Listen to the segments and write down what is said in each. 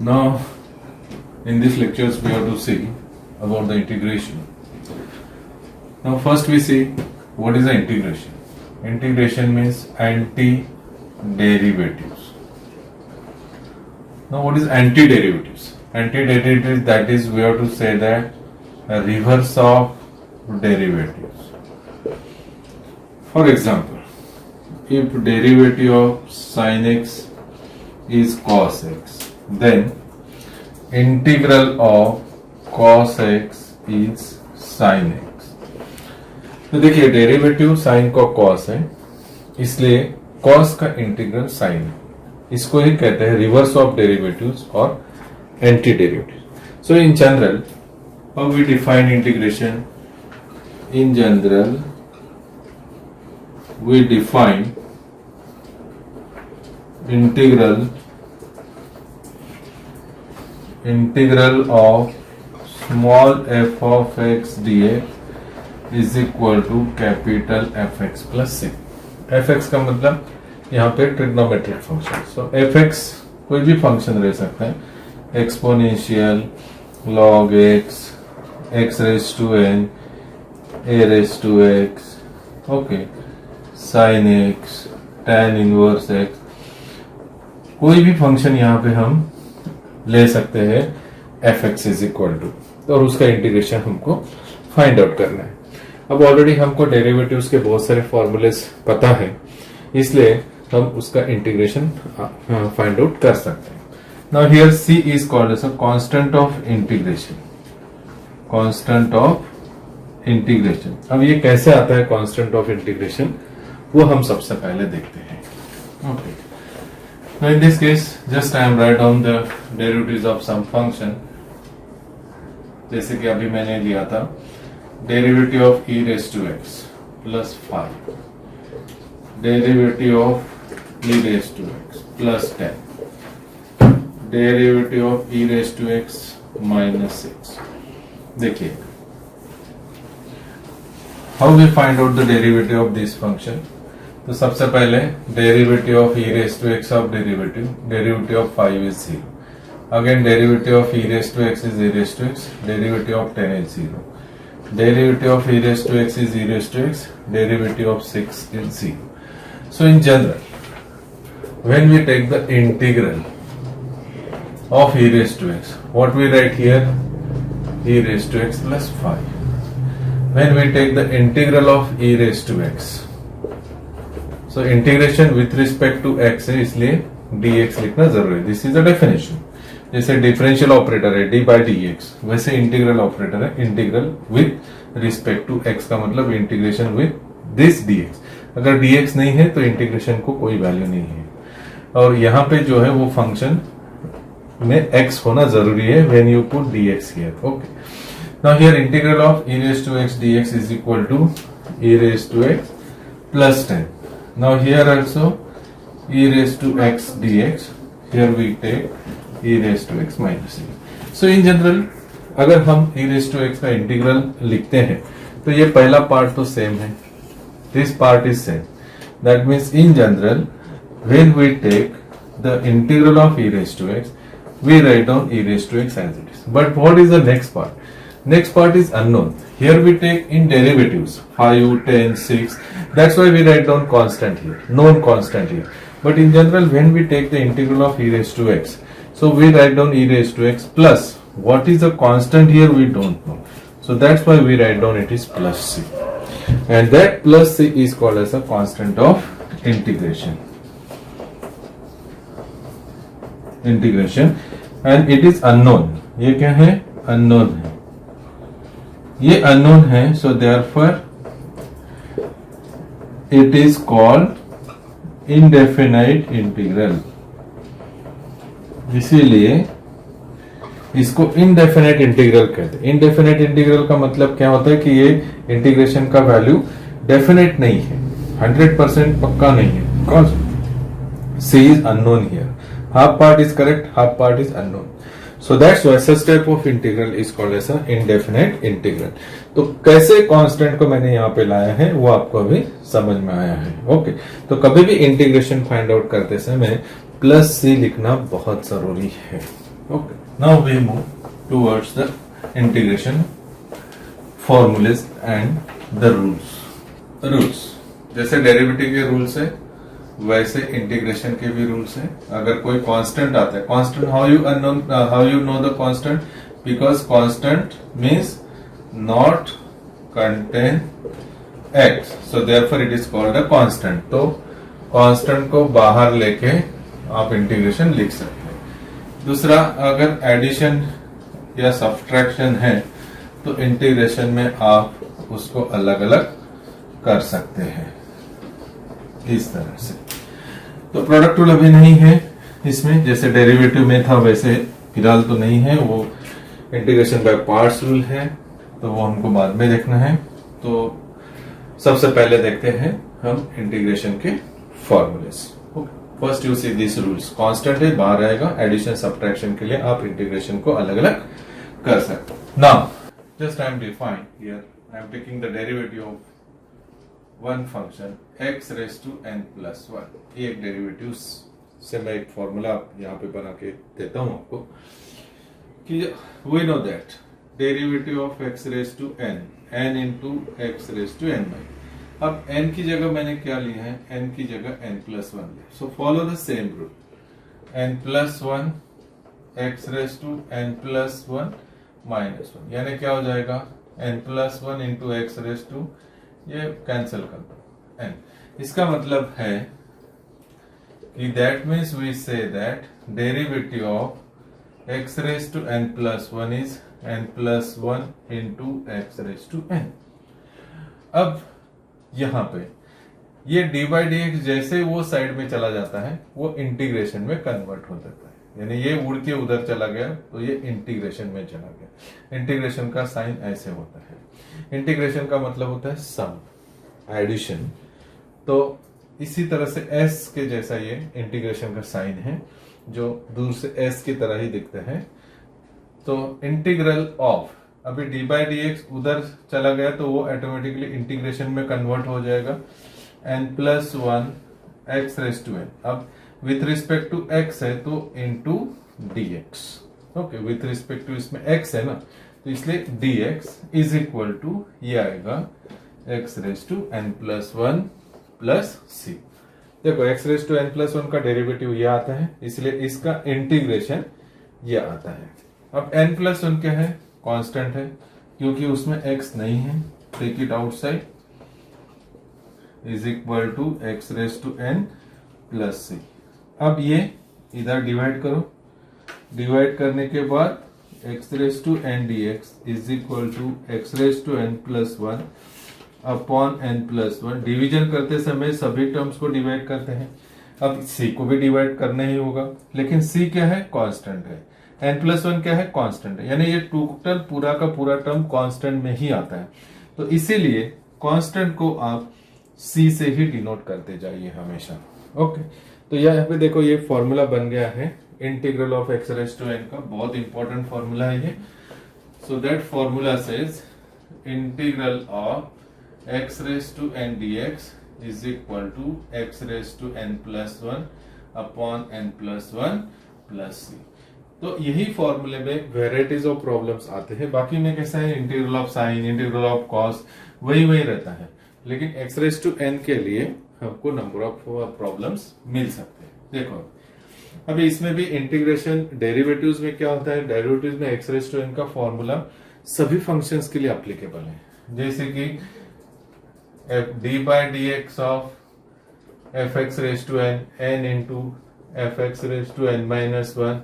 Now, in this lectures, we have to see about the integration. Now, first we see what is the integration. Integration means anti-derivatives. Now, what is anti-derivatives? Anti-derivatives, that is, we have to say that a reverse of derivatives. For example, if derivative of sin x is cos x, then integral of cos x is sin x. तो देखिए derivative sign का cos है, इसलिए cos का integral sign है. इसको ही कहते हैं रिवर्स ऑफ डेरिवेटिव्स और anti derivative. So in general how we define integration. In general we define integral of small f of x dx is equal to capital fx plus c. fx का मतलब यहाँ पे trigonometric function. सो fx कोई भी function रह सकता है, exponential, log x, x raised to n, a raised to x, okay, sin x, tan inverse x, कोई भी फंक्शन यहाँ पे हम ले सकते हैं fx इज इक्वल टू, और उसका इंटीग्रेशन हमको फाइंड आउट करना है. अब ऑलरेडी हमको डेरिवेटिव्स के बहुत सारे फॉर्मूलेस पता है, इसलिए हम उसका इंटीग्रेशन फाइंड आउट कर सकते हैं. Now here c is called as a constant of integration. Constant of integration. अब ये कैसे आता है कांस्टेंट ऑफ इंटीग्रेशन, वो हम सबसे पहले देखते हैं. Okay, now in this case just I am write down the derivatives of some function. जैसे कि अभी मैंने लिया था derivative of e raise to x plus 5, derivative of e raise to x plus 10, derivative of e raise to x minus 6. देखिए how we find out the derivative of this function. तो सबसे पहले derivative of e raise to x of derivative of 5 is 0. Again derivative of e raise to x is e raise to x, derivative of 10 is 0, derivative of e raise to x is e raise to x, derivative of 6 is 0. So in general when we take the integral of e raise to x, what we write here, e raise to x plus 5. When we take the integral of e raised to x, so integration with respect to x है, इसलिए dx लिखना जरूरी है. This is a definition. जैसे differential operator है d by dx, वैसे integral operator है integral with respect to x का मतलब इंटीग्रेशन विथ दिस dx. अगर dx नहीं है तो इंटीग्रेशन को कोई वैल्यू नहीं है, और यहाँ पे जो है वो फंक्शन में x होना जरूरी है when you put dx here. Okay, now here integral of e raised to x dx is equal to e raised to x plus 10. Now here also e raised to x dx, here we take e raised to x minus e. So in general अगर हम e raised to x का integral लिखते हैं तो ये पहला part तो same है, this part is same. That means in general when we take the integral of e raised to x, we write down e raised to x as it is. But what is the next part? Next part is unknown. Here we take in derivatives 5, 10, 6. That's why we write down constant here, known constant here. But in general, when we take the integral of e raised to x, so we write down e raised to x plus what is the constant here we don't know. So that's why we write down it is plus c, and that plus c is called as a constant of integration. Integration, and it is unknown. ये क्या है? Unknown है. ये unknown है, so therefore it is called indefinite integral. इसीलिए इसको indefinite integral कहते हैं. इनडेफिनाइट इंटीग्रल का मतलब क्या होता है कि ये इंटीग्रेशन का वैल्यू डेफिनेट नहीं है, 100% पक्का नहीं है, because c is unknown here. Half part is correct, half part is unknown. So that's why such type of integral is called as an indefinite integral. तो कैसे कांस्टेंट को मैंने यहाँ पे लाया है वो आपको अभी समझ में आया है. ओके, तो कभी भी इंटीग्रेशन फाइंड आउट करते समय प्लस सी लिखना बहुत जरूरी है. Okay. Now we move towards the integration formulas and the rules. Rules जैसे डेरिवेटिव के रूल्स है वैसे इंटीग्रेशन के भी रूल्स है. अगर कोई कांस्टेंट आता है, constant how you know the constant, because constant means not contain x, so therefore it is called a constant. तो कांस्टेंट को बाहर लेके आप इंटीग्रेशन लिख सकते हैं. दूसरा, अगर एडिशन या सब्ट्रैक्शन है तो इंटीग्रेशन में आप उसको अलग अलग कर सकते हैं इस तरह से. तो प्रोडक्ट रूल अभी नहीं है इसमें, जैसे डेरिवेटिव में था वैसे फिलहाल तो नहीं है. वो इंटीग्रेशन बाय पार्ट्स रूल है, तो वो हमको बाद में देखना है. तो सबसे पहले देखते हैं हम इंटीग्रेशन के formulas. First you see this rules. Constant है, बाहर आएगा. एडिशन सब्ट्रैक्शन के लिए आप इंटीग्रेशन को अलग अलग कर सकते हैं. Now just I am define here, I am taking the derivative of one function x raise to n plus one. ये एक डेरिवेटिव से मैं एक फॉर्मूला यहाँ पे बना के देता हूं आपको कि we know that derivative of x raise to n into x raise to n. अब n की जगह मैंने क्या लिया है, n की जगह n प्लस वन लिया. So follow the same rule. n plus one x raise to n plus one minus one, यानी क्या हो जाएगा, n plus one into x raise to, ये कैंसिल कर दो n. इसका मतलब है कि that means we say that derivative of x raise to n plus one is n plus one into x raise to n. अब यहां पे ये डी बाई डी एक्स जैसे वो साइड में चला जाता है वो इंटीग्रेशन में कन्वर्ट हो जाता है. यानी ये उड़ के उधर चला गया तो ये इंटीग्रेशन में चला गया. इंटीग्रेशन का साइन ऐसे होता है. इंटीग्रेशन का मतलब होता है सम, एडिशन. तो इसी तरह से s के जैसा ये इंटीग्रेशन का साइन है जो दूर से s की तरह ही दिखता है. तो इंटीग्रल ऑफ, अभी डी बाई डी एक्स उधर चला गया तो वो ऑटोमेटिकली इंटीग्रेशन में कन्वर्ट हो जाएगा n plus one x raise to n. अब विथ रिस्पेक्ट टू x है तो into d x. Okay, with respect to इसमें x है ना, तो इसलिए dx इज इक्वल टू ये आएगा x raise to n plus one plus c. देखो x raise to n plus one का डेरिवेटिव ये आता है, इसलिए इसका इंटीग्रेशन ये आता है. अब n प्लस वन क्या है, कांस्टेंट है, क्योंकि उसमें x नहीं है. Take it outside, is equal to x raise to n plus c. अब ये इधर डिवाइड करो. डिवाइड करने के बाद x raise to n dx is equal to x raise to n plus one upon n plus one. Division करते समय सभी टर्म्स को डिवाइड करते हैं. अब c को भी डिवाइड करना ही होगा, लेकिन c क्या है, कांस्टेंट है. n प्लस वन क्या है, कांस्टेंट है. यानी ये टोटल पूरा का पूरा टर्म कांस्टेंट में ही आता है. तो इसीलिए कांस्टेंट को आप c से ही डिनोट करते जाइए हमेशा. ओके, तो यहाँ पे देखो ये फॉर्मूला बन गया है integral of x raise to n का. बहुत इंपॉर्टेंट फॉर्मूला है ये. So that formula says integral of x raise to n dx is equal to x raise to n plus one upon n plus one plus c. तो यही फॉर्मूले में varieties of problems आते हैं. बाकी में कैसा है, integral of sine, integral of cos, वही रहता है. लेकिन x रेज टू n के लिए हमको नंबर ऑफ प्रॉब्लम्स मिल सकते हैं. देखो अभी इसमें भी इंटीग्रेशन डेरिवेटिव्स में क्या होता है, डेरिवेटिव्स में x रेज टू n का फॉर्मूला सभी फंक्शंस के लिए एप्लीकेबल है. जैसे कि d by d x of f x raise to n n into f x raise to n minus one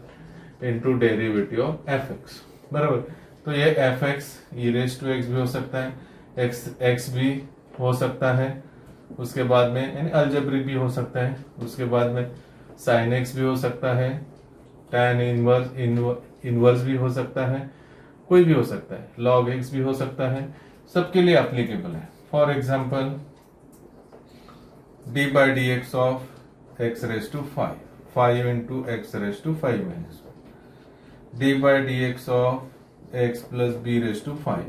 into derivative of f x. बराबर. तो ये f x e raise to x भी हो सकता है, एक्स भी हो सकता है, उसके बाद में यानी अलजेब्रिक भी हो सकता है, उसके बाद में साइन एक्स भी हो सकता है, tan इनवर्स भी हो सकता है, कोई भी हो सकता है, log x भी हो सकता है. सबके लिए एप्लीकेबल है. For example d by d x of x raise to five, five into x raise to five minus one. D by d x of x plus b raise to five,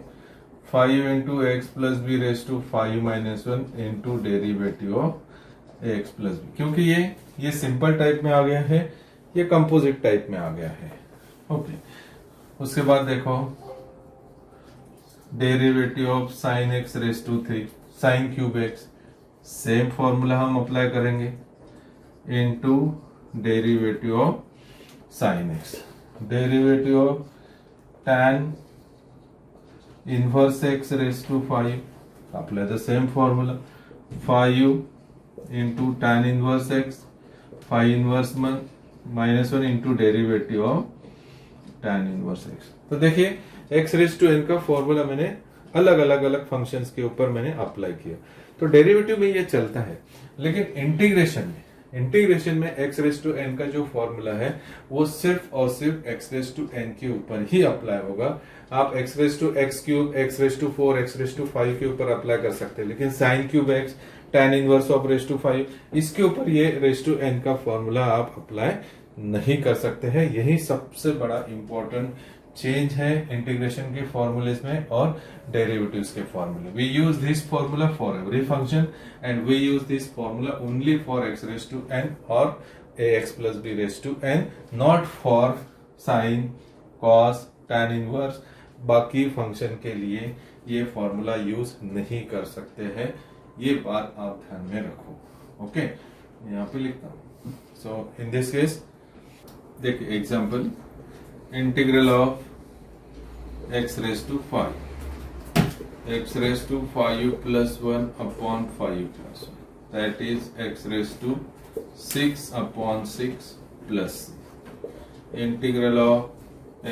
5 into x plus b raise to 5 minus one into derivative of x plus b. क्योंकि ये simple type में आ गया है, ये composite type में आ गया है. Okay, उसके बाद देखो derivative of sine x raise to 3 sine cube x, same formula हम अप्लाई करेंगे into derivative of sine x, derivative of tan inverse x raised to 5, apply the same formula 5u into tan inverse x 5 inverse minus 1 into derivative of tan inverse x। तो देखिए x raise to n का formula मैंने अलग अलग functions के ऊपर मैंने apply किया, तो डेरिवेटिव में ये चलता है, लेकिन इंटीग्रेशन में x रेज टू n का जो फॉर्मूला है वो सिर्फ और सिर्फ x रेज टू n के ऊपर ही अप्लाई होगा। आप x raise to x cube, x raise to 4, x raise to 5 के ऊपर अप्लाई कर सकते हैं, लेकिन sine cube x tan inverse of raise to 5 इसके ऊपर ये रेज टू n का फॉर्मूला आप अप्लाई नहीं कर सकते हैं। यही सबसे बड़ा इंपॉर्टेंट चेंज है इंटीग्रेशन के फॉर्मूलेज में और डेरिवेटिव्स के फॉर्मूले। We use this formula for every function and we use this formula only for x raise to n और ax plus b raise to n, not for sine, cos, tan inverse. बाकी function के लिए ये formula use नहीं कर सकते हैं, ये बात आप ध्यान में रखो। ओके, यहाँ पे लिखता हूं। सो इन दिस केस देखिए example, integral of x raise to 5u plus 1 upon 5u plus 1, that is x raise to 6 upon 6 plus integral of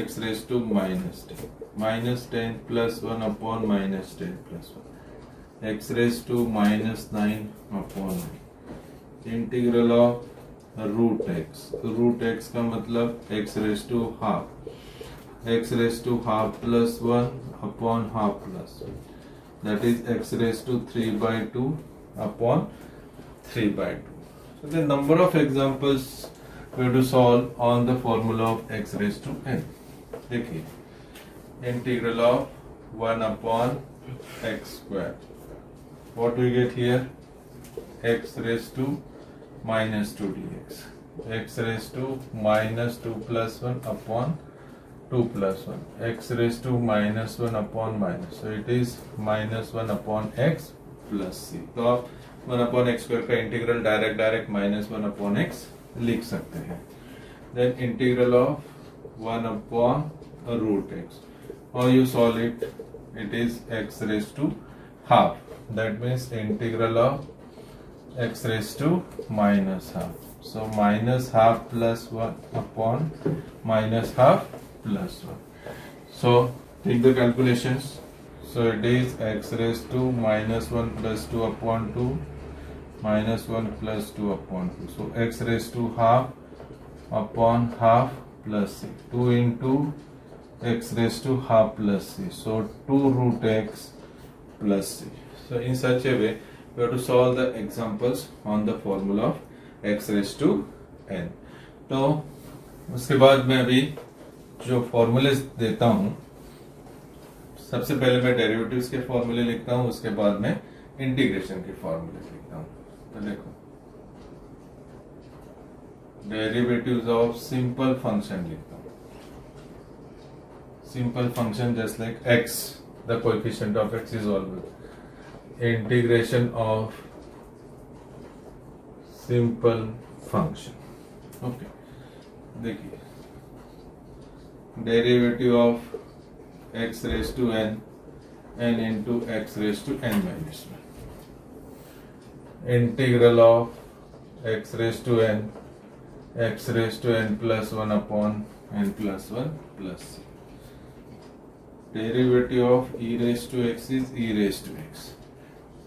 x raise to minus 10 plus 1 upon minus 10 plus 1, x raise to minus 9 upon 9, integral of root x का मतलब x raise to half plus 1 upon half plus 1, that is x raise to 3/2 upon 3/2। So the number of examples we have to solve on the formula of x raised to n। देखिए integral of 1 upon x square, what do we get here, x raised to minus 2 dx, x raised to minus 2 plus 1 upon 2 plus 1, x raised to minus 1 upon minus, so it is minus 1 upon x plus c। तो आप 1 upon x square का integral direct minus 1 upon x लिख सकते हैं। Then integral of 1 upon root x, or you solve it, it is x raised to half, that means integral of x raised to minus half, so minus half plus 1 upon minus half plus 1। so take the calculations, so it is x raised to minus 1 plus 2 upon 2 minus 1 plus 2 upon 2, so x raised to half upon half plus c, 2 into x raised to half plus c, so 2 root x plus c। so in such a way we have to solve the examples on the formula of x raised to n। तो उसके बाद मैं अभी जो फॉर्मूले देता हूं, सबसे पहले मैं डेरिवेटिव्स के फॉर्मूले लिखता हूं, उसके बाद मैं इंटीग्रेशन के फॉर्मूले लिखता हूं। तो देखो डेरिवेटिव्स ऑफ सिंपल फंक्शन लिखता हूं, simple function just like x, the coefficient of x is always integration of simple function। okay, देखिए derivative of x raised to n into x raised to n minus 1, integral of x raised to n plus 1 upon n plus 1 plus c, derivative of e raised to x is e raised to x,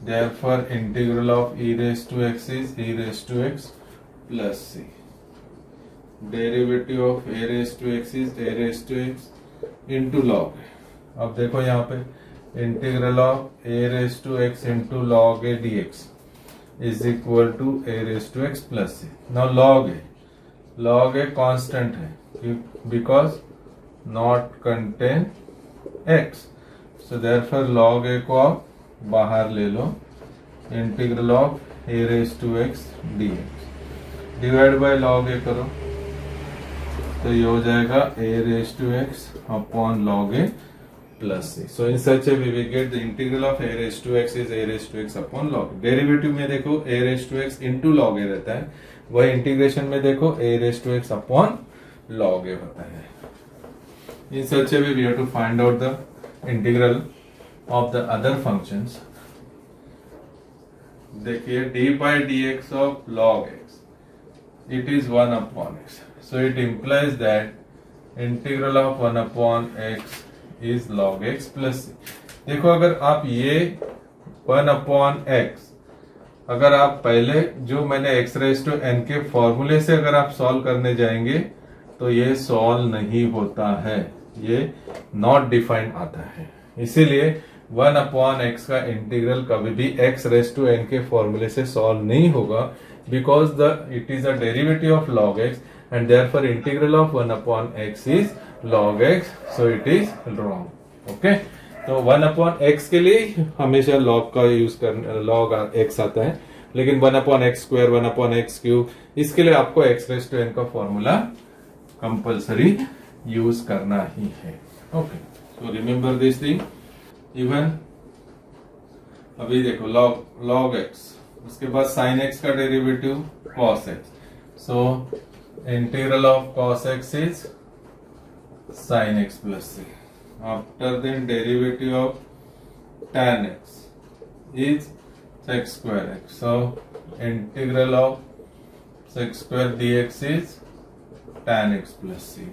therefore integral of e raised to x is e raised to x plus c, derivative of a raised to x is a raised to x into log। अब देखो यहाँ पे integral of a raised to x into log a dx is equal to a raised to x plus c। now log a constant है because not contain x, so therefore log a को आप बाहर ले लो, integral of a raised to x dx divide by log a करो, तो ये हो जाएगा a raise to x upon log a plus c. So in such a we will get the integral of a raise to x is a raise to x upon log a. Derivative में देखो a raise to x into log a रहता है, वही integration में देखो a raise to x upon log a होता है. In such a way we have to find out the integral of the other functions. देखिए d by d x of log x it is 1 upon x. So it implies that integral of 1 upon x is log x plus c. देखो अगर आप ये 1 upon x अगर आप पहले जो मैंने x रेज टू n के फॉर्मूले से अगर आप सॉल्व करने जाएंगे तो ये सॉल्व नहीं होता है, ये नॉट डिफाइंड आता है. इसीलिए 1 अपॉन x का इंटीग्रल कभी भी x रेज टू n के फॉर्मूले से सॉल्व नहीं होगा, because it is a derivative of log x and therefore integral of 1 upon x is log x, so it is wrong. Okay, तो 1 upon x के लिए हमेशा log का यूज करना, log x आता है, लेकिन 1 upon x square 1 upon x cube इसके लिए आपको x रेज टू n का फॉर्मूला कंपल्सरी यूज करना ही है. Okay, so remember this thing. Even अभी देखो log x, उसके बाद sin x का derivative cos x. So integral of cos x is sin x plus c. After then derivative of tan x is sec square x. So integral of sec square dx is tan x plus c.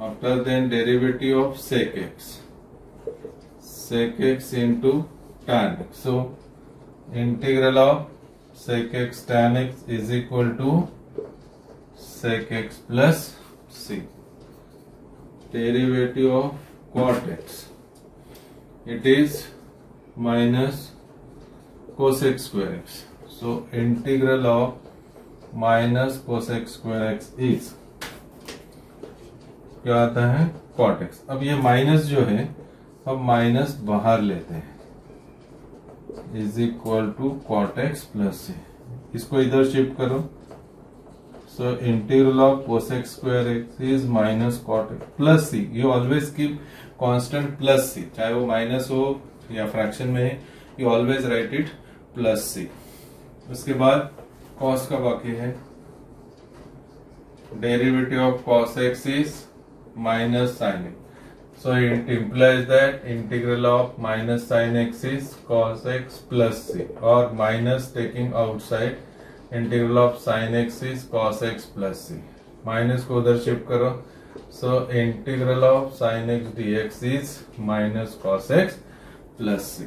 After then derivative of sec x into tan x. So integral of sec x tan x is equal to sec x plus c. Derivative of cot x, it is minus cosec square x. So integral of minus cosec square x is क्या आता है cot x. अब ये minus जो है अब minus बाहर लेते हैं, is equal to cot x plus c. इसको इधर शिफ्ट करो. So integral of cosec square x is minus cot x plus c. You always keep constant plus c, चाहे वो माइनस हो या फ्रैक्शन में है, you always write it plus c. उसके बाद कॉस का बाकी है. Derivative of cos x is minus sine x. So it implies that integral of minus sin x is cos x plus c, or minus taking outside integral of sin x is cos x plus c. Minus को उधर shift करो. So integral of sin x dx is minus cos x plus c.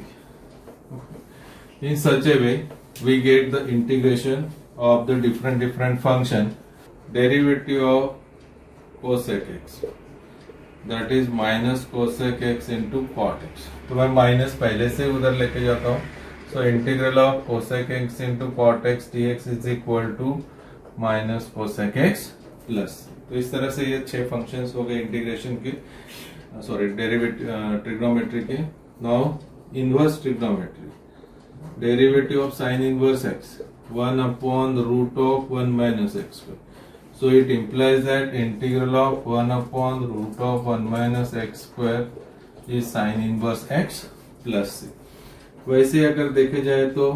In such a way we get the integration of the different function. Derivative of cosec x, that is minus cosec x into cot x. तो मैं minus पहले से उधर लेके जाता हूँ. So integral of cosec x into cot x dx is equal to minus cosec x plus. तो इस तरह से ये 6 फंक्शंस हो गए इंटीग्रेशन के, सॉरी डेरिवेटिव ट्रिग्नोमेट्री के. Now inverse trigonometry. Derivative of sine inverse x 1 upon root of 1 minus x square. So it implies that integral of 1 upon root of 1 minus x square is sin inverse x plus c. वैसे अगर देखे जाए तो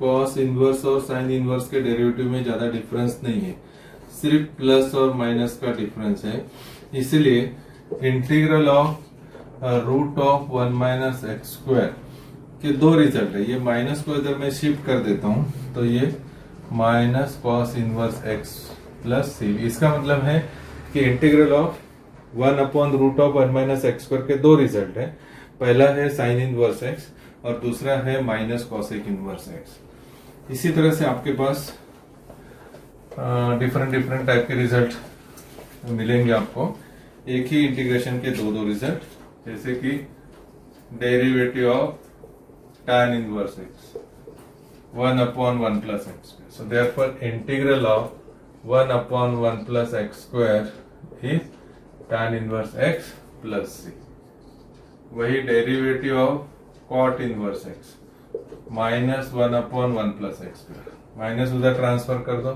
cos inverse और sin inverse के derivative में ज्यादा difference नहीं है, सिर्फ प्लस और माइनस का डिफरेंस है. इसलिए integral of root of 1 minus x square के दो रिजल्ट है. ये माइनस को इधर मैं शिफ्ट कर देता हूं तो ये minus cos inverse x plus c. इसका मतलब है कि integral of 1 upon root of 1 minus x square के दो रिजल्ट है. पहला है साइन इनवर्स एक्स और दूसरा है माइनस कॉसेक इनवर्स एक्स. इसी तरह से आपके पास डिफरेंट टाइप के रिजल्ट मिलेंगे आपको. एक ही इंटीग्रेशन के दो रिजल्ट, जैसे कि derivative of tan inverse x 1 upon 1 plus x square. So therefore integral of 1 upon 1 plus x square is tan inverse x plus c. वही derivative of cot inverse x minus 1 upon 1 plus x square. Minus उधर transfer कर दो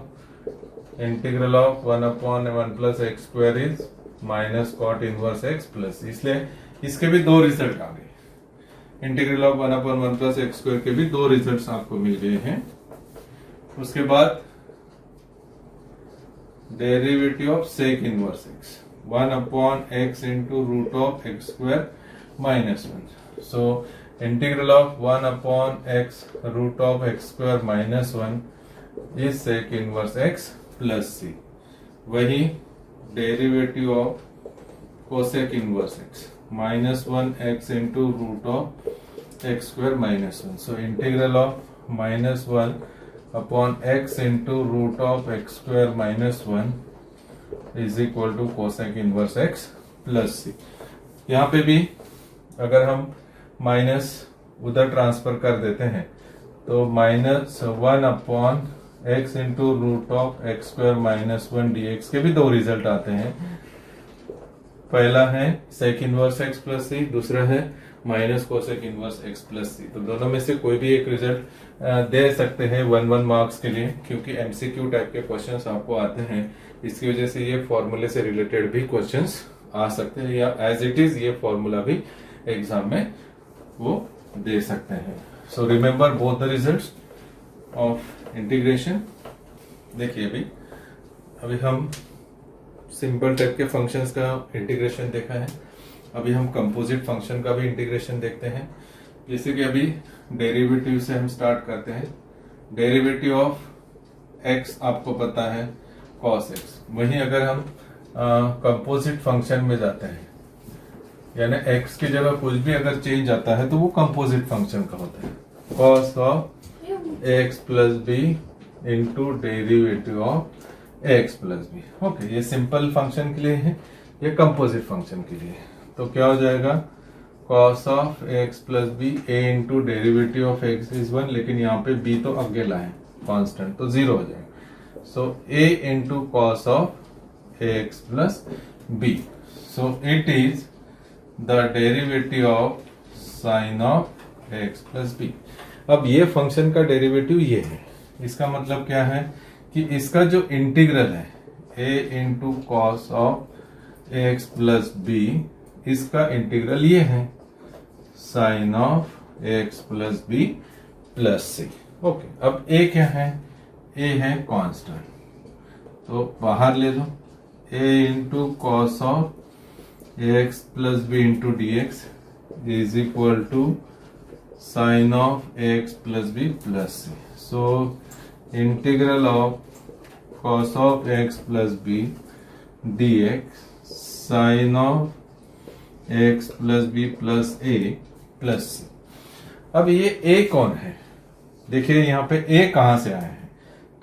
integral of 1/1 plus x square is minus cot inverse x plus, इसलिए इसके भी दो result आ गए। Integral of 1/1 plus x square के भी दो रिजल्ट्स आपको मिल गए हैं। उसके बाद derivative of sec inverse x 1/x into root of x square minus 1। So integral of 1/x root of x square minus 1 is sec inverse x plus c. वही derivative of cosec inverse x minus 1x into root of x square minus 1। So integral of minus 1/x into root of x square minus 1 is equal to cosec inverse x plus c. यहाँ पे भी अगर हम minus उधर transfer कर देते हैं तो minus 1/x into root of x square minus 1 dx के भी दो रिजल्ट आते हैं। पहला है sec inverse x plus c, दूसरा है minus cosec inverse x plus c. तो दोनों में से कोई भी एक रिजल्ट दे सकते हैं 1 मार्क्स के लिए, क्योंकि एमसीक्यू टाइप के क्वेश्चंस आपको आते हैं। इसकी वजह से ये फॉर्मूले से रिलेटेड भी क्वेश्चंस आ सकते हैं, या एज इट इज ये फॉर्मूला भी एग्जाम में वो दे सकते हैं। So remember both the results of integration. देखिए अभी हम सिंपल टाइप के फंक्शंस का इंटीग्रेशन देखा है, अभी हम कंपोजिट फंक्शन का भी इंटीग्रेशन देखते हैं। जैसे कि अभी डेरिवेटिव से हम स्टार्ट करते हैं। डेरिवेटिव ऑफ एक्स आपको पता है कॉस एक्स। वहीं अगर हम कंपोजिट फंक्शन में जाते हैं, यानी एक्स की जगह कुछ भी अगर चेंज आता है तो वो कंपोजिट फंक्शन का होता है। Cos of x plus b into derivative of x plus b. Okay, ये सिंपल फंक्शन के लिए है, ये कंपोजिट फंक्शन के लिए है। तो क्या हो जाएगा, cos of x plus b a into derivative of x is 1, लेकिन यहाँ पे बी तो अकेला है कांस्टेंट, तो 0 हो जाएगा। So a into cos of x plus b. So it is the derivative of sine of x plus b. अब ये फंक्शन का डेरिवेटिव ये है, इसका मतलब क्या है कि इसका जो इंटीग्रल है a into cos of x plus b, इसका इंटीग्रल ये है sine of x plus b plus c. Okay, अब a क्या है, a है कांस्टेंट, तो बाहर ले लो a into cos of x plus b into d x is equal to sine of x plus b plus c. So integral of cos of x plus b dx sin of x plus b plus a plus c। अब ये a कौन है, देखिए यहाँ पे a कहां से आया है,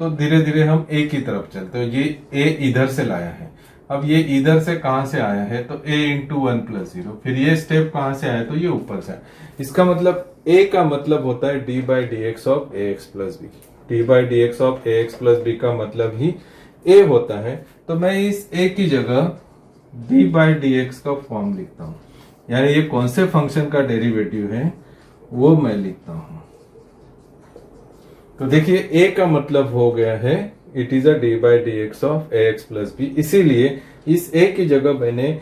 तो धीरे धीरे हम a की तरफ चलते हैं। ये a इधर से लाया है, अब ये इधर से कहां से आया है, तो a इंटू 1 प्लस 0। फिर ये स्टेप कहां से आया, तो ये ऊपर से आया। इसका मतलब a का मतलब होता है d by d x of a x plus b. D by d x of a x plus b का मतलब ही a होता है। तो मैं इस a की जगह d बाई डी एक्स का फॉर्म लिखता हूं, यानी ये कौन से फंक्शन का डेरिवेटिव है वो मैं लिखता हूं। तो देखिए a का मतलब हो गया है it is a d by d x of a x plus b, इसीलिए इस a की जगह मैंने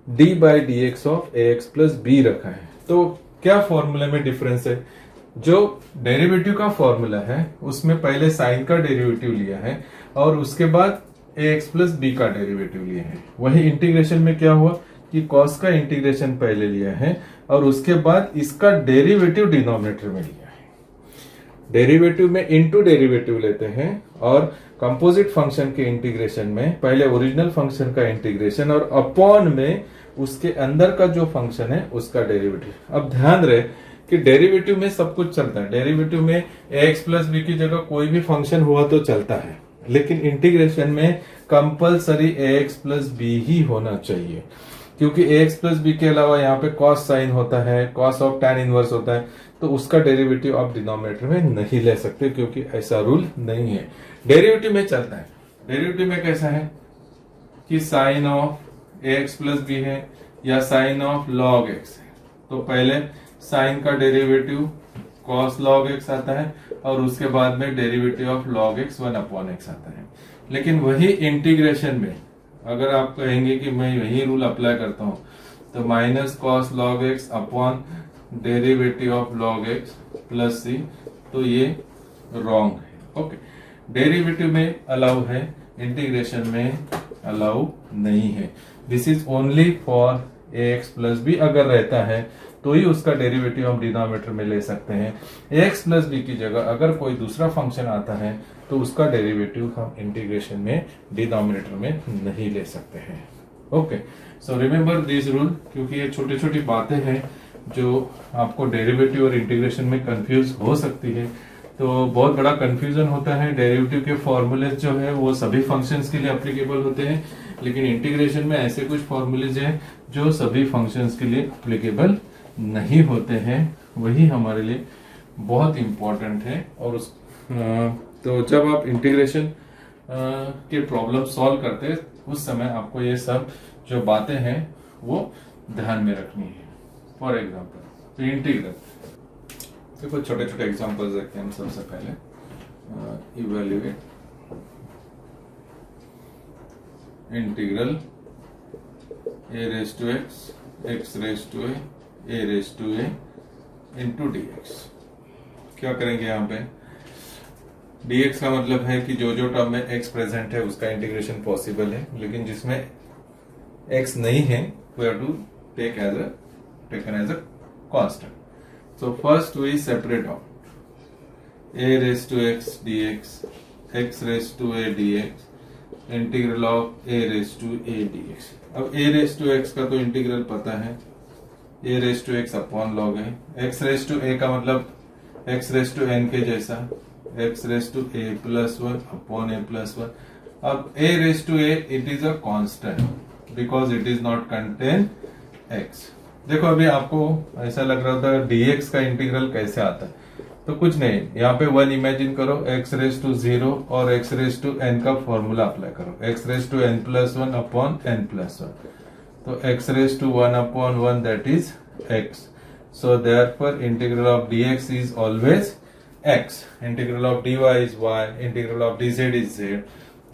d by d x of a x plus b रखा है। तो क्या फॉर्मूले में डिफरेंस है, जो डेरिवेटिव का फॉर्मूला है उसमें पहले साइन का डेरिवेटिव लिया है और उसके बाद ए एक्स प्लस बी का डेरिवेटिव लिया है। वही इंटीग्रेशन में क्या हुआ कि कॉस का इंटीग्रेशन पहले लिया है और उसके बाद इसका डेरिवेटिव डिनोमिनेटर में लिया है। डेरिवेटिव में इनटू डेरिवेटिव लेते हैं, और कंपोजिट फंक्शन के इंटीग्रेशन में पहले ओरिजिनल फंक्शन का इंटीग्रेशन और अपॉन में उसके अंदर का जो फंक्शन है उसका डेरिवेटिव। अब ध्यान रहे कि डेरिवेटिव में सब कुछ चलता है, डेरिवेटिव में एक्स प्लस बी की जगह कोई भी फंक्शन हुआ तो चलता है, लेकिन इंटीग्रेशन में कंपलसरी एक्स प्लस बी ही होना चाहिए, क्योंकि एक्स प्लस बी के अलावा यहाँ पे कॉस साइन होता है, कॉस ऑफ टैन इनवर्स होता है, तो उसका डेरिवेटिव आप डिनोमिनेटर में नहीं ले सकते, क्योंकि ऐसा रूल नहीं है। डेरिवेटिव में चलता है, डेरिवेटिव में कैसा है कि sine of x plus b है या साइन ऑफ लॉग एक्स है, तो पहले साइन का डेरिवेटिव कॉस लॉग एक्स आता है और उसके बाद में derivative of log x 1 upon x आता है। लेकिन वही इंटीग्रेशन में अगर आप कहेंगे कि मैं यही रूल अप्लाई करता हूं, तो minus cos log x upon derivative of log x plus c, तो ये रॉन्ग है। ओके, डेरिवेटिव में अलाउ है, इंटीग्रेशन में अलाउ नहीं है। This is only for a x plus b, अगर रहता है तो ही उसका डेरिवेटिव हम डिनोमिनेटर में ले सकते हैं। ए एक्स प्लस बी की जगह अगर कोई दूसरा फंक्शन आता है तो उसका डेरिवेटिव हम इंटीग्रेशन में डिनोमिनेटर में नहीं ले सकते हैं। Okay, so remember this rule, क्योंकि ये छोटी छोटी बातें हैं जो आपको डेरिवेटिव और इंटीग्रेशन में कंफ्यूज हो सकती है। तो बहुत बड़ा कंफ्यूजन होता है। डेरिवेटिव के फॉर्मूलेज जो है वो सभी फंक्शंस के लिए एप्लीकेबल होते हैं, लेकिन इंटीग्रेशन में ऐसे कुछ फॉर्मूलेज हैं जो सभी फंक्शंस के लिए एप्लीकेबल नहीं होते हैं। वही हमारे लिए बहुत इंपॉर्टेंट है। और तो जब आप इंटीग्रेशन के प्रॉब्लम सॉल्व करते हैं उस समय आपको ये सब जो बातें हैं वो ध्यान में रखनी है। फॉर एग्जाम्पल इंटीग्रल, तो कुछ छोटे छोटे एग्जाम्पल्स देखते हैं हम। सबसे पहले evaluate integral a raise to x, x raise to a raise to a into d x. क्या करेंगे यहाँ पे? dx का मतलब है कि जो जो टर्म में x प्रेजेंट है उसका इंटीग्रेशन पॉसिबल है, लेकिन जिसमें x नहीं है we have to taken as a constant. So first we separate out a raised to x dx, x raised to a dx, integral of a raised to a dx. अब a raised to x का तो integral पता है, a raised to x upon log है। x raised to a का मतलब x raised to n के जैसा, x raised to a plus 1 upon a plus 1. अब a raised to a it is a constant because it is not contain x. देखो अभी आपको ऐसा लग रहा था dx का इंटीग्रल कैसे आता है, तो कुछ नहीं, यहाँ पे 1 इमेजिन करो, x raised to 0 और x raised to n का फॉर्मूला अप्लाई करो, x raised to n plus 1 upon n plus 1, तो x raised to 1 upon 1 that is x. So therefore integral of dx is always x, integral of dy is y, integral of dz is z.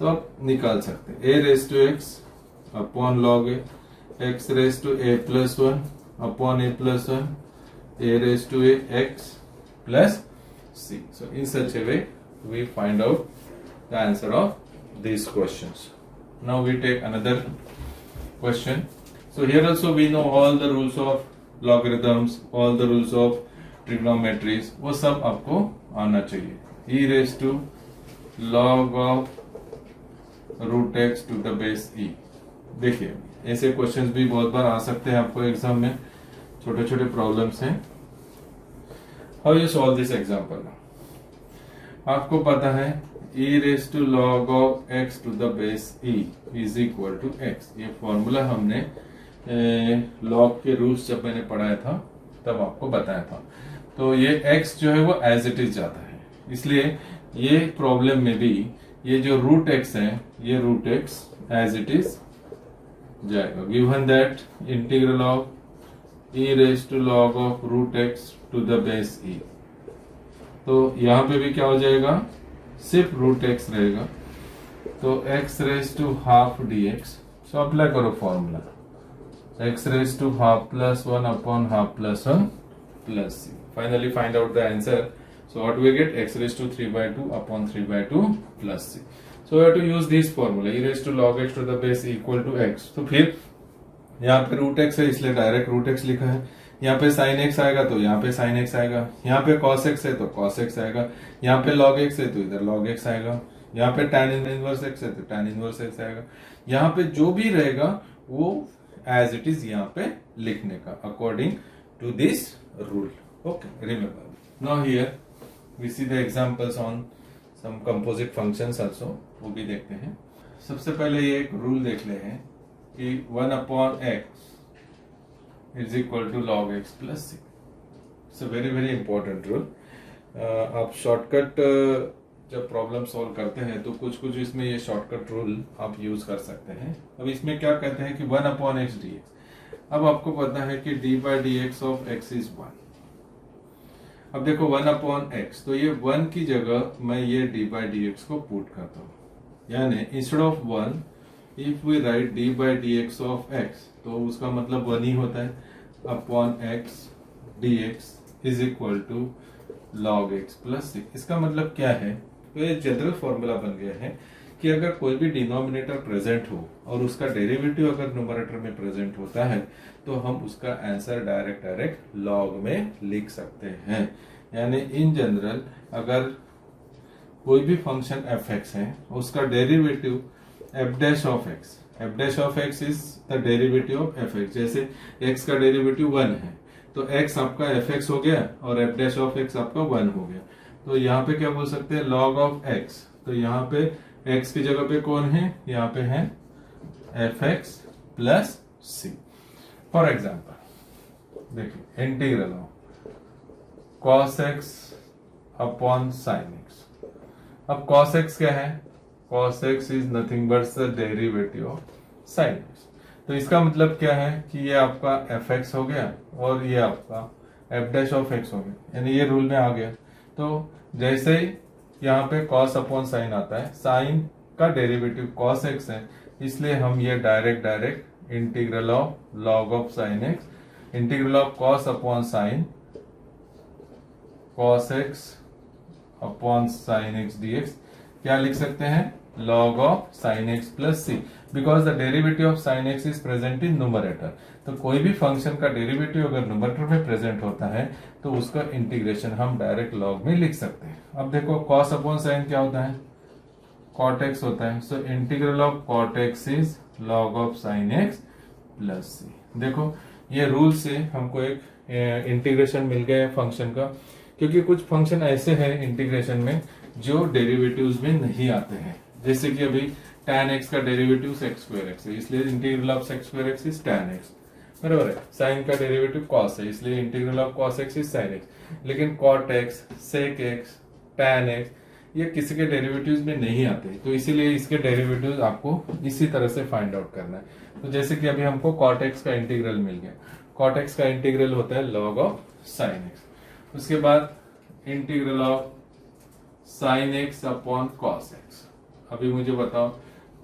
तो आप निकाल सकते हैं a raised to x upon log a, x raised to a plus 1 upon a plus 1, a raised to a x plus c. So in such a way we find out the answer of these questions. Now we take another question. So here also we know all the rules of logarithms, all the rules of trigonometries, वो सब आपको आना चाहिए. e raised to log of root x to the base e. देखिए ऐसे questions भी बहुत बार आ सकते हैं आपको एग्जाम में, छोटे छोटे प्रॉब्लम्स हैं. How you solve this example? आपको पता है e raised to log of x to the base e is equal to x. ये फॉर्मूला हमने लॉग के रूल्स जब मैंने पढ़ाया था तब आपको बताया था. तो ये x जो है वो एज इट इज जाता है, इसलिए ये प्रॉब्लम में भी ये जो रूट x है ये root x as it is जाएगा. Given that integral of e raise to log of root x to the base e, तो यहाँ पे भी क्या हो जाएगा, सिर्फ रूट x रहेगा. तो x raise to half dx. So apply करो formula, x raised to half plus 1 upon half plus 1 plus c. Finally find out the answer. So what we get? X raised to 3 by 2 upon 3 by 2 plus c. So we have to use this formula, e raised to log x to the base equal to x. तो फिर यहाँ पे root x है इसलिए direct route x लिखा है. यहाँ पे sin x आएगा तो यहाँ पे sin x आएगा. यहाँ पे cos x है तो cos x आएगा. यहाँ पे log x है तो इधर log x आएगा. यहाँ पे tan इनवर्स x है तो tan इनवर्स x आएगा. यहाँ पे जो भी रहेगा वो as it is यहाँ पे लिखने का according to this rule. Okay, remember. Now here we see the examples on some composite functions also. वो भी देखते हैं. सबसे पहले ये एक रूल देख ले हैं कि 1 upon x is equal to log x plus c. It's a very very important rule. आप शॉर्टकट जब प्रॉब्लम सॉल्व करते हैं तो कुछ कुछ इसमें ये शॉर्टकट रूल आप यूज कर सकते हैं. अब इसमें क्या कहते हैं कि 1 upon x dx. अब आपको पता है कि d by dx of x is 1. अब देखो 1 upon x, तो ये 1 की जगह मैं ये d by dx को पुट करता हूँ. यानी instead of 1 if we write d by d x of x, तो उसका मतलब 1 ही होता है upon x d x is equal to log x plus c. इसका मतलब क्या है, तो ये जनरल फॉर्मूला बन गया है कि अगर कोई भी डिनोमिनेटर प्रेजेंट हो और उसका डेरिवेटिव अगर न्यूमरेटर में प्रेजेंट होता है तो हम उसका आंसर डायरेक्ट लॉग में लिख सकते हैं। यानी इन जनरल अगर कोई भी फंक्शन एफ एक्स है उसका derivative F dash of x is the derivative of f x. जैसे एक्स का डेरिवेटिव 1 है तो एक्स आपका एफ एक्स हो गया और एफ डैश ऑफ एक्स आपका 1 हो गया। तो यहाँ पे क्या बोल सकते हैं, लॉग ऑफ एक्स। तो यहाँ पे एक्स की जगह पे कौन है, यहाँ पे है f x plus c. For example देखिए integral of cos x upon sine x. अब cos x क्या है, cos x is nothing but the derivative of sin x। तो इसका मतलब क्या है कि ये आपका fx हो गया और ये आपका f डैश ऑफ x हो गया, यानी ये रूल में आ गया। तो जैसे ही यहाँ पे cos अपॉन साइन आता है, साइन का डेरिवेटिव cos x है, इसलिए हम ये direct integral of log of sin x, integral of cos upon sine cos x upon sine x d x क्या लिख सकते हैं, log of sine x plus c, because the derivative of sine x is present in numerator. तो कोई भी function का derivative अगर numerator में प्रेजेंट होता है तो उसका इंटीग्रेशन हम डायरेक्ट log में लिख सकते हैं। अब देखो cos अपॉन साइन क्या होता है, cot x होता है। So integral of cot x is log of sine x plus c. देखो ये रूल से हमको एक इंटीग्रेशन मिल गया है फंक्शन का, क्योंकि कुछ फंक्शन ऐसे हैं इंटीग्रेशन में जो डेरिवेटिव्स में नहीं आते हैं। जैसे कि अभी tan x का डेरिवेटिव sec स्क्वायर x है, इसलिए integral of sec square x is tan x, बराबर है। sin का डेरिवेटिव cos है, इसलिए integral of cos x is sin x। लेकिन cot x, sec x, tan x ये किसी के डेरिवेटिव्स में नहीं आते, तो इसीलिए इसके डेरिवेटिव्स आपको इसी तरह से फाइंड आउट करना है। तो जैसे कि अभी हमको cot x का इंटीग्रल मिल गया, cot x का इंटीग्रल होता है log ऑफ sin x। उसके बाद integral of sine x upon cos x. अभी मुझे बताओ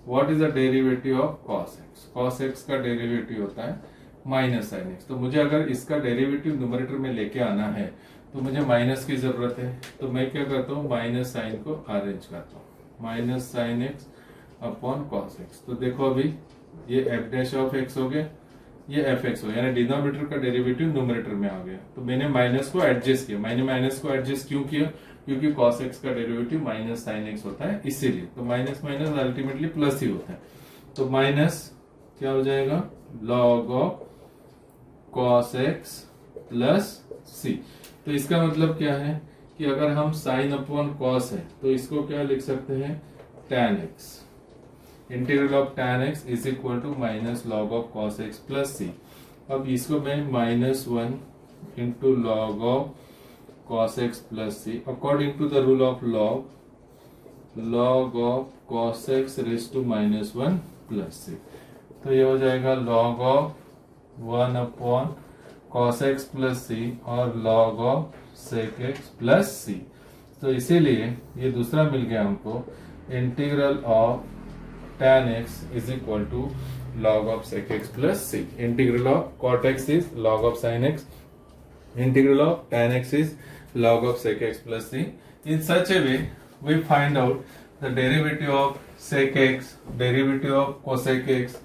what is the derivative of cos x. Cos x का डेरिवेटिव होता है माइनस साइन एक्स। तो मुझे अगर इसका डेरिवेटिव न्यूमरेटर में लेके आना है तो मुझे माइनस की जरूरत है, तो मैं क्या करता हूँ, माइनस साइन को अरेंज करता हूँ, minus sine x upon cos x. तो देखो अभी ये एफ डैश ऑफ एक्स हो गया, ये एफ एक्स हो, यानी डिनोमिनेटर का डेरिवेटिव न्यूमरेटर में आ गया। तो मैंने माइनस को एडजस्ट किया। मैंने माइनस को एडजस्ट क्यों किया, क्योंकि cos x का डेरिवेटिव माइनस साइन एक्स होता है, इसीलिए। तो माइनस माइनस अल्टीमेटली प्लस ही होता है। तो माइनस क्या हो जाएगा, log of cos x plus c. तो इसका मतलब क्या है कि अगर हम साइन अपॉन कॉस है तो इसको क्या लिख सकते हैं, tan x। Integral of tan x is equal to minus log of cos x plus c. अब इसको मैं -1 into log of cos x plus c according to the rule of log of cos x raise to -1 plus c. तो ये हो जाएगा log of 1 upon cos x plus c और log of sec x plus c. तो इसीलिए ये दूसरा मिल गया हमको, integral of tan x is equal to log of sec x plus c. Integral of cot x is log of sin x. Integral of tan x is log of sec x plus c. In such a way, we find out the derivative of sec x, derivative of cosec x.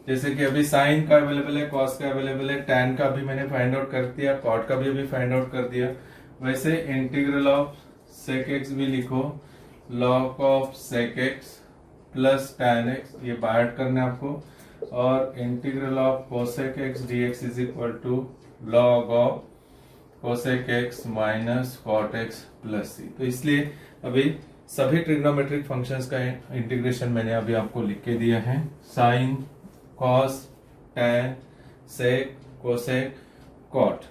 जैसे कि अभी sin का available है, cos का available है, tan का भी मैंने फाइंड आउट कर दिया, cot का भी अभी फाइंड आउट कर दिया। वैसे इंटीग्रल ऑफ sec x भी लिखो, log of sec x plus tan x, ये बाहर करना है आपको, और integral of cosec x dx is equal to log of cosec x minus cot x plus c। तो इसलिए अभी सभी ट्रिग्नोमेट्रिक फंक्शंस का इंटीग्रेशन मैंने अभी आपको लिख के दिया है, sine, cos, tan, sec, cosec, cot।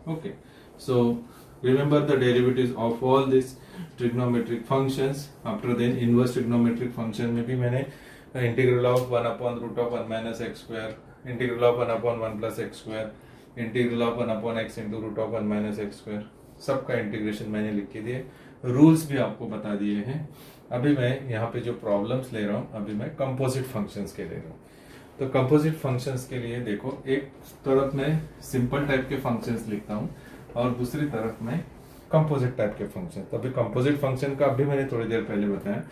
Okay, so remember the derivatives of all these trigonometric functions। after then inverse trigonometric function में भी मैंने integral of 1 upon root of 1 minus x square, integral of 1 upon 1 plus x square, integral of 1 upon x into root of 1 minus x square, सबका integration मैंने लिख के दिए। Rules भी आपको बता दिए हैं। अभी मैं यहाँ पे जो प्रॉब्लम्स ले रहा हूँ, अभी मैं कंपोजिट फंक्शंस के ले रहा हूँ। तो कंपोजिट फंक्शंस के लिए देखो, एक तरफ मैं सिंपल टाइप के फंक्शंस लिखता हूँ और दूसरी तरफ मैं कंपोजिट टाइप के फंक्शन। तो अभी कंपोजिट फंक्शन का अभी मैंने थोड़ी देर पहले बताया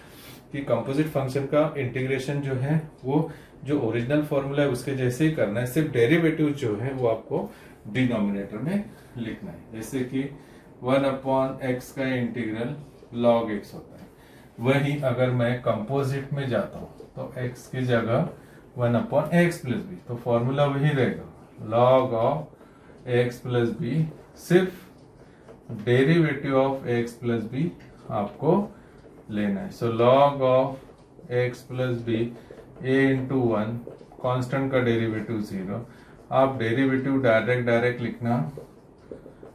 कि कंपोजिट फंक्शन का इंटीग्रेशन जो है वो जो ओरिजिनल फॉर्मूला है उसके जैसे ही करना है, सिर्फ डेरिवेटिव जो है वो आपको डिनोमिनेटर में लिखना है। जैसे कि 1/x का इंटीग्रल log x होता है, वही अगर मैं कंपोजिट में जाता हूँ तो x की जगह 1/x प्लस बी, तो फॉर्मूला वही रहेगा log of x plus b, सिर्फ derivative of x plus b आपको लेना है। So log of x plus b a into 1, constant का डेरिवेटिव 0। आप डेरिवेटिव डायरेक्ट लिखना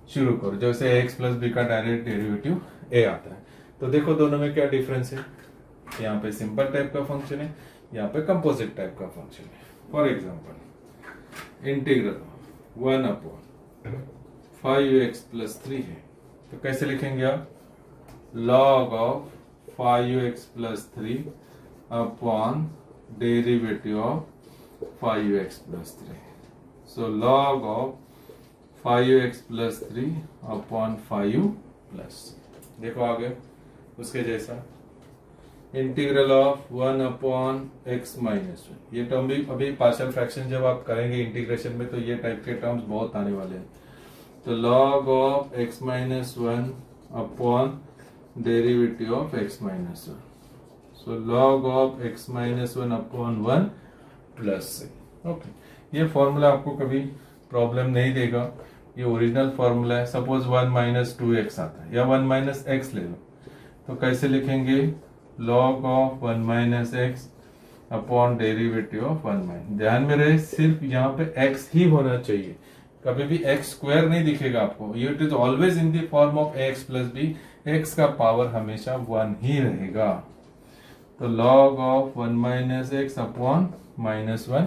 शुरू करो, जैसे x प्लस बी का डायरेक्ट डेरिवेटिव a आता है। तो देखो दोनों में क्या डिफरेंस है, यहाँ पे सिंपल टाइप का फंक्शन है, यहाँ पे कंपोजिट टाइप का फंक्शन है। For example integral 1/5x plus 3 है, तो कैसे लिखेंगे आप, log of 5x plus 3 upon derivative of 5x plus 3। So log of 5x plus 3 upon 5 plus, देखो आगे उसके जैसा इंटीग्रल ऑफ 1/x माइनस 1। ये टर्म भी अभी पार्शियल फ्रैक्शन जब आप करेंगे इंटीग्रेशन में तो ये टाइप के टर्म्स बहुत आने वाले हैं। तो log of x minus 1 upon derivative of x minus 1। So log of x minus 1 upon 1 plus से। ओके, ये फॉर्मूला आपको कभी प्रॉब्लम नहीं देगा, ये ओरिजिनल फॉर्मूला है। सपोज 1 माइनस 2x आता है या 1 माइनस x ले लो, तो कैसे लिखेंगे, log of 1 minus x upon derivative of 1 minus. ध्यान में रहे सिर्फ यहाँ पे x ही होना चाहिए, कभी भी x स्क्वायर नहीं दिखेगा आपको। It is always in the form of x plus B, x का पावर हमेशा 1 ही रहेगा। तो log of 1 minus x upon minus 1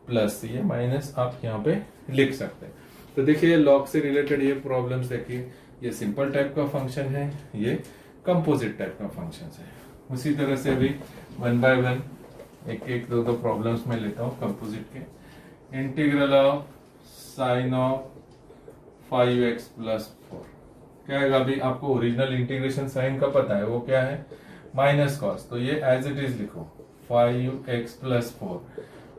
plus, ये माइनस आप यहाँ पे लिख सकते हैं। तो देखिए लॉग से रिलेटेड ये प्रॉब्लम्स देखिए, ये सिंपल टाइप का फंक्शन है, ये कंपोजिट टाइप का फंक्शन है। उसी तरह से अभी 1 बाय 1 एक दो प्रॉब्लम्स में लेता हूँ कंपोजिट के। Integral of sine of 5x plus 4 क्या है, अभी आपको ओरिजिनल इंटीग्रेशन साइन का पता है, वो क्या है माइनस कॉस, तो ये एज इट इज लिखो 5x plus 4,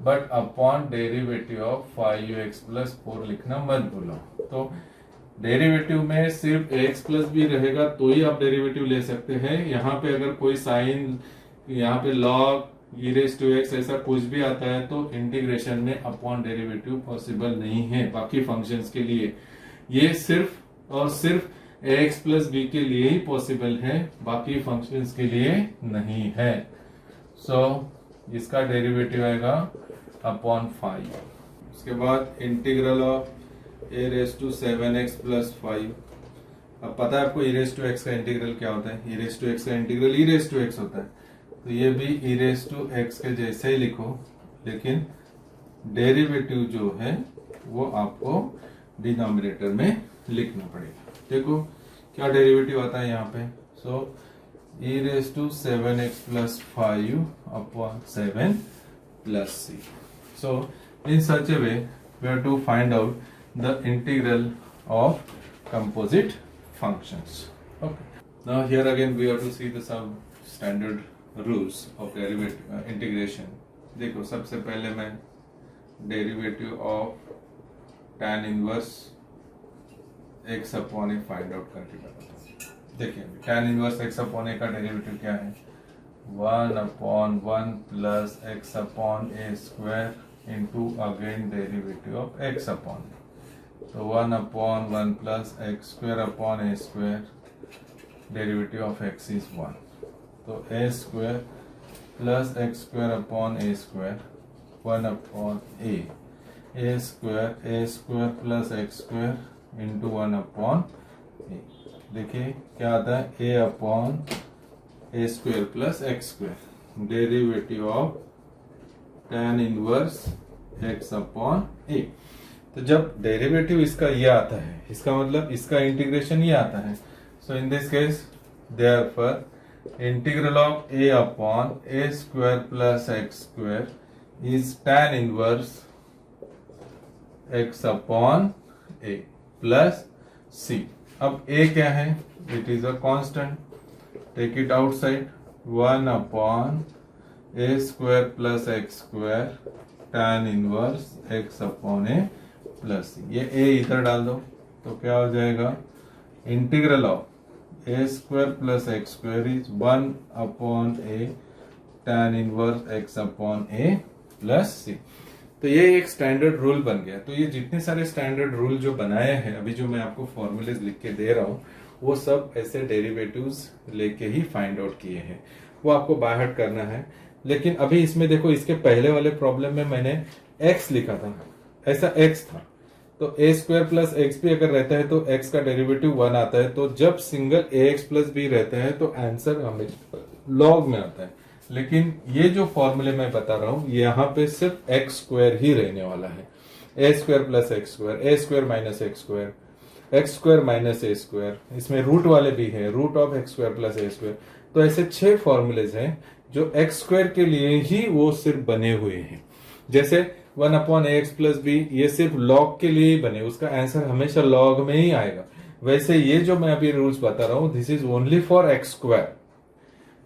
but upon derivative of 5x plus 4 लिखना मत भूलो। तो डेरिवेटिव में सिर्फ x प्लस बी रहेगा तो ही आप डेरिवेटिव ले सकते हैं। यहाँ पे अगर कोई साइन, यहाँ पे log e raise to x ऐसा कुछ भी आता है तो इंटीग्रेशन में अपॉन डेरिवेटिव पॉसिबल नहीं है बाकी फंक्शंस के लिए। ये सिर्फ और सिर्फ x प्लस बी के लिए ही पॉसिबल है, बाकी फंक्शंस के लिए नहीं है। सो इसका डेरिवेटिव आएगा अपॉन 5। उसके बाद integral of a raise to 7x plus 5। अब पता है आपको e रेज टू x का इंटीग्रल क्या होता है, e रेज टू x का integral e raise to x होता है, तो ये भी e रेज टू x के जैसे ही लिखो, लेकिन डेरिवेटिव जो है वो आपको डिनोमिनेटर में लिखना पड़ेगा। देखो क्या डेरिवेटिव आता है यहाँ पे, so e raise to 7x plus 5 upon 7 plus c। So in such a way we have to find out the integral of composite functions. Okay. Now here again we have to see the some standard rules of derivative integration. देखो सबसे पहले मैं derivative of tan inverse x upon A find out करके बताता हूँ। देखिए tan inverse x upon a का derivative क्या है, 1/1 plus x upon a square into again derivative of x upon a. So 1/1 plus x square upon a square, derivative of x is 1. So a square plus x square upon a square 1 upon a square plus x square into 1 upon a। देखिए क्या आता है, a upon a square plus x square, derivative of tan inverse x upon a। तो जब derivative इसका ये आता है, इसका मतलब इसका इंटीग्रेशन ये आता है। So in this case Therefore integral of a upon a square plus x square is tan inverse x upon a plus c. अब a क्या है? It is a constant. Take it outside. 1 upon a square plus x square tan inverse x upon a plus c. ये a इधर डाल दो तो क्या हो जाएगा? Integral of a square plus x square is 1 upon a tan inverse x upon a plus c. तो ये एक स्टैंडर्ड रूल बन गया. तो ये जितने सारे स्टैंडर्ड रूल जो बनाए हैं, अभी जो मैं आपको फॉर्मूलेज लिख के दे रहा हूं, वो सब ऐसे डेरिवेटिव्स लेके ही फाइंड आउट किए हैं. वो आपको बाय हार्ट करना है. लेकिन अभी इसमें देखो, इसके पहले वाले प्रॉब्लम में मैंने x लिखा था, ऐसा x था. तो a स्क्वायर प्लस एक्स भी अगर रहता है तो x का डेरिवेटिव 1 आता है. तो जब सिंगल ax प्लस b रहता है तो आंसर हमें लॉग में आता है. लेकिन ये जो फॉर्मूले मैं बता रहा हूं, यहाँ पे सिर्फ एक्स स्क्वायर ही रहने वाला है. A square plus x square, a square minus x square, x square minus a square, इसमें रूट वाले भी हैं, root of x square plus a square. तो ऐसे 6 फॉर्मूलेज हैं जो एक्स स्क्वायर के लिए ही वो सिर्फ बने हुए हैं. जैसे 1 अपॉन ए एक्स प्लस बी, ये सिर्फ लॉग के लिए ही बने, उसका आंसर हमेशा लॉग में ही आएगा. वैसे ये जो मैं अभी रूल्स बता रहा हूं, this is only for x square.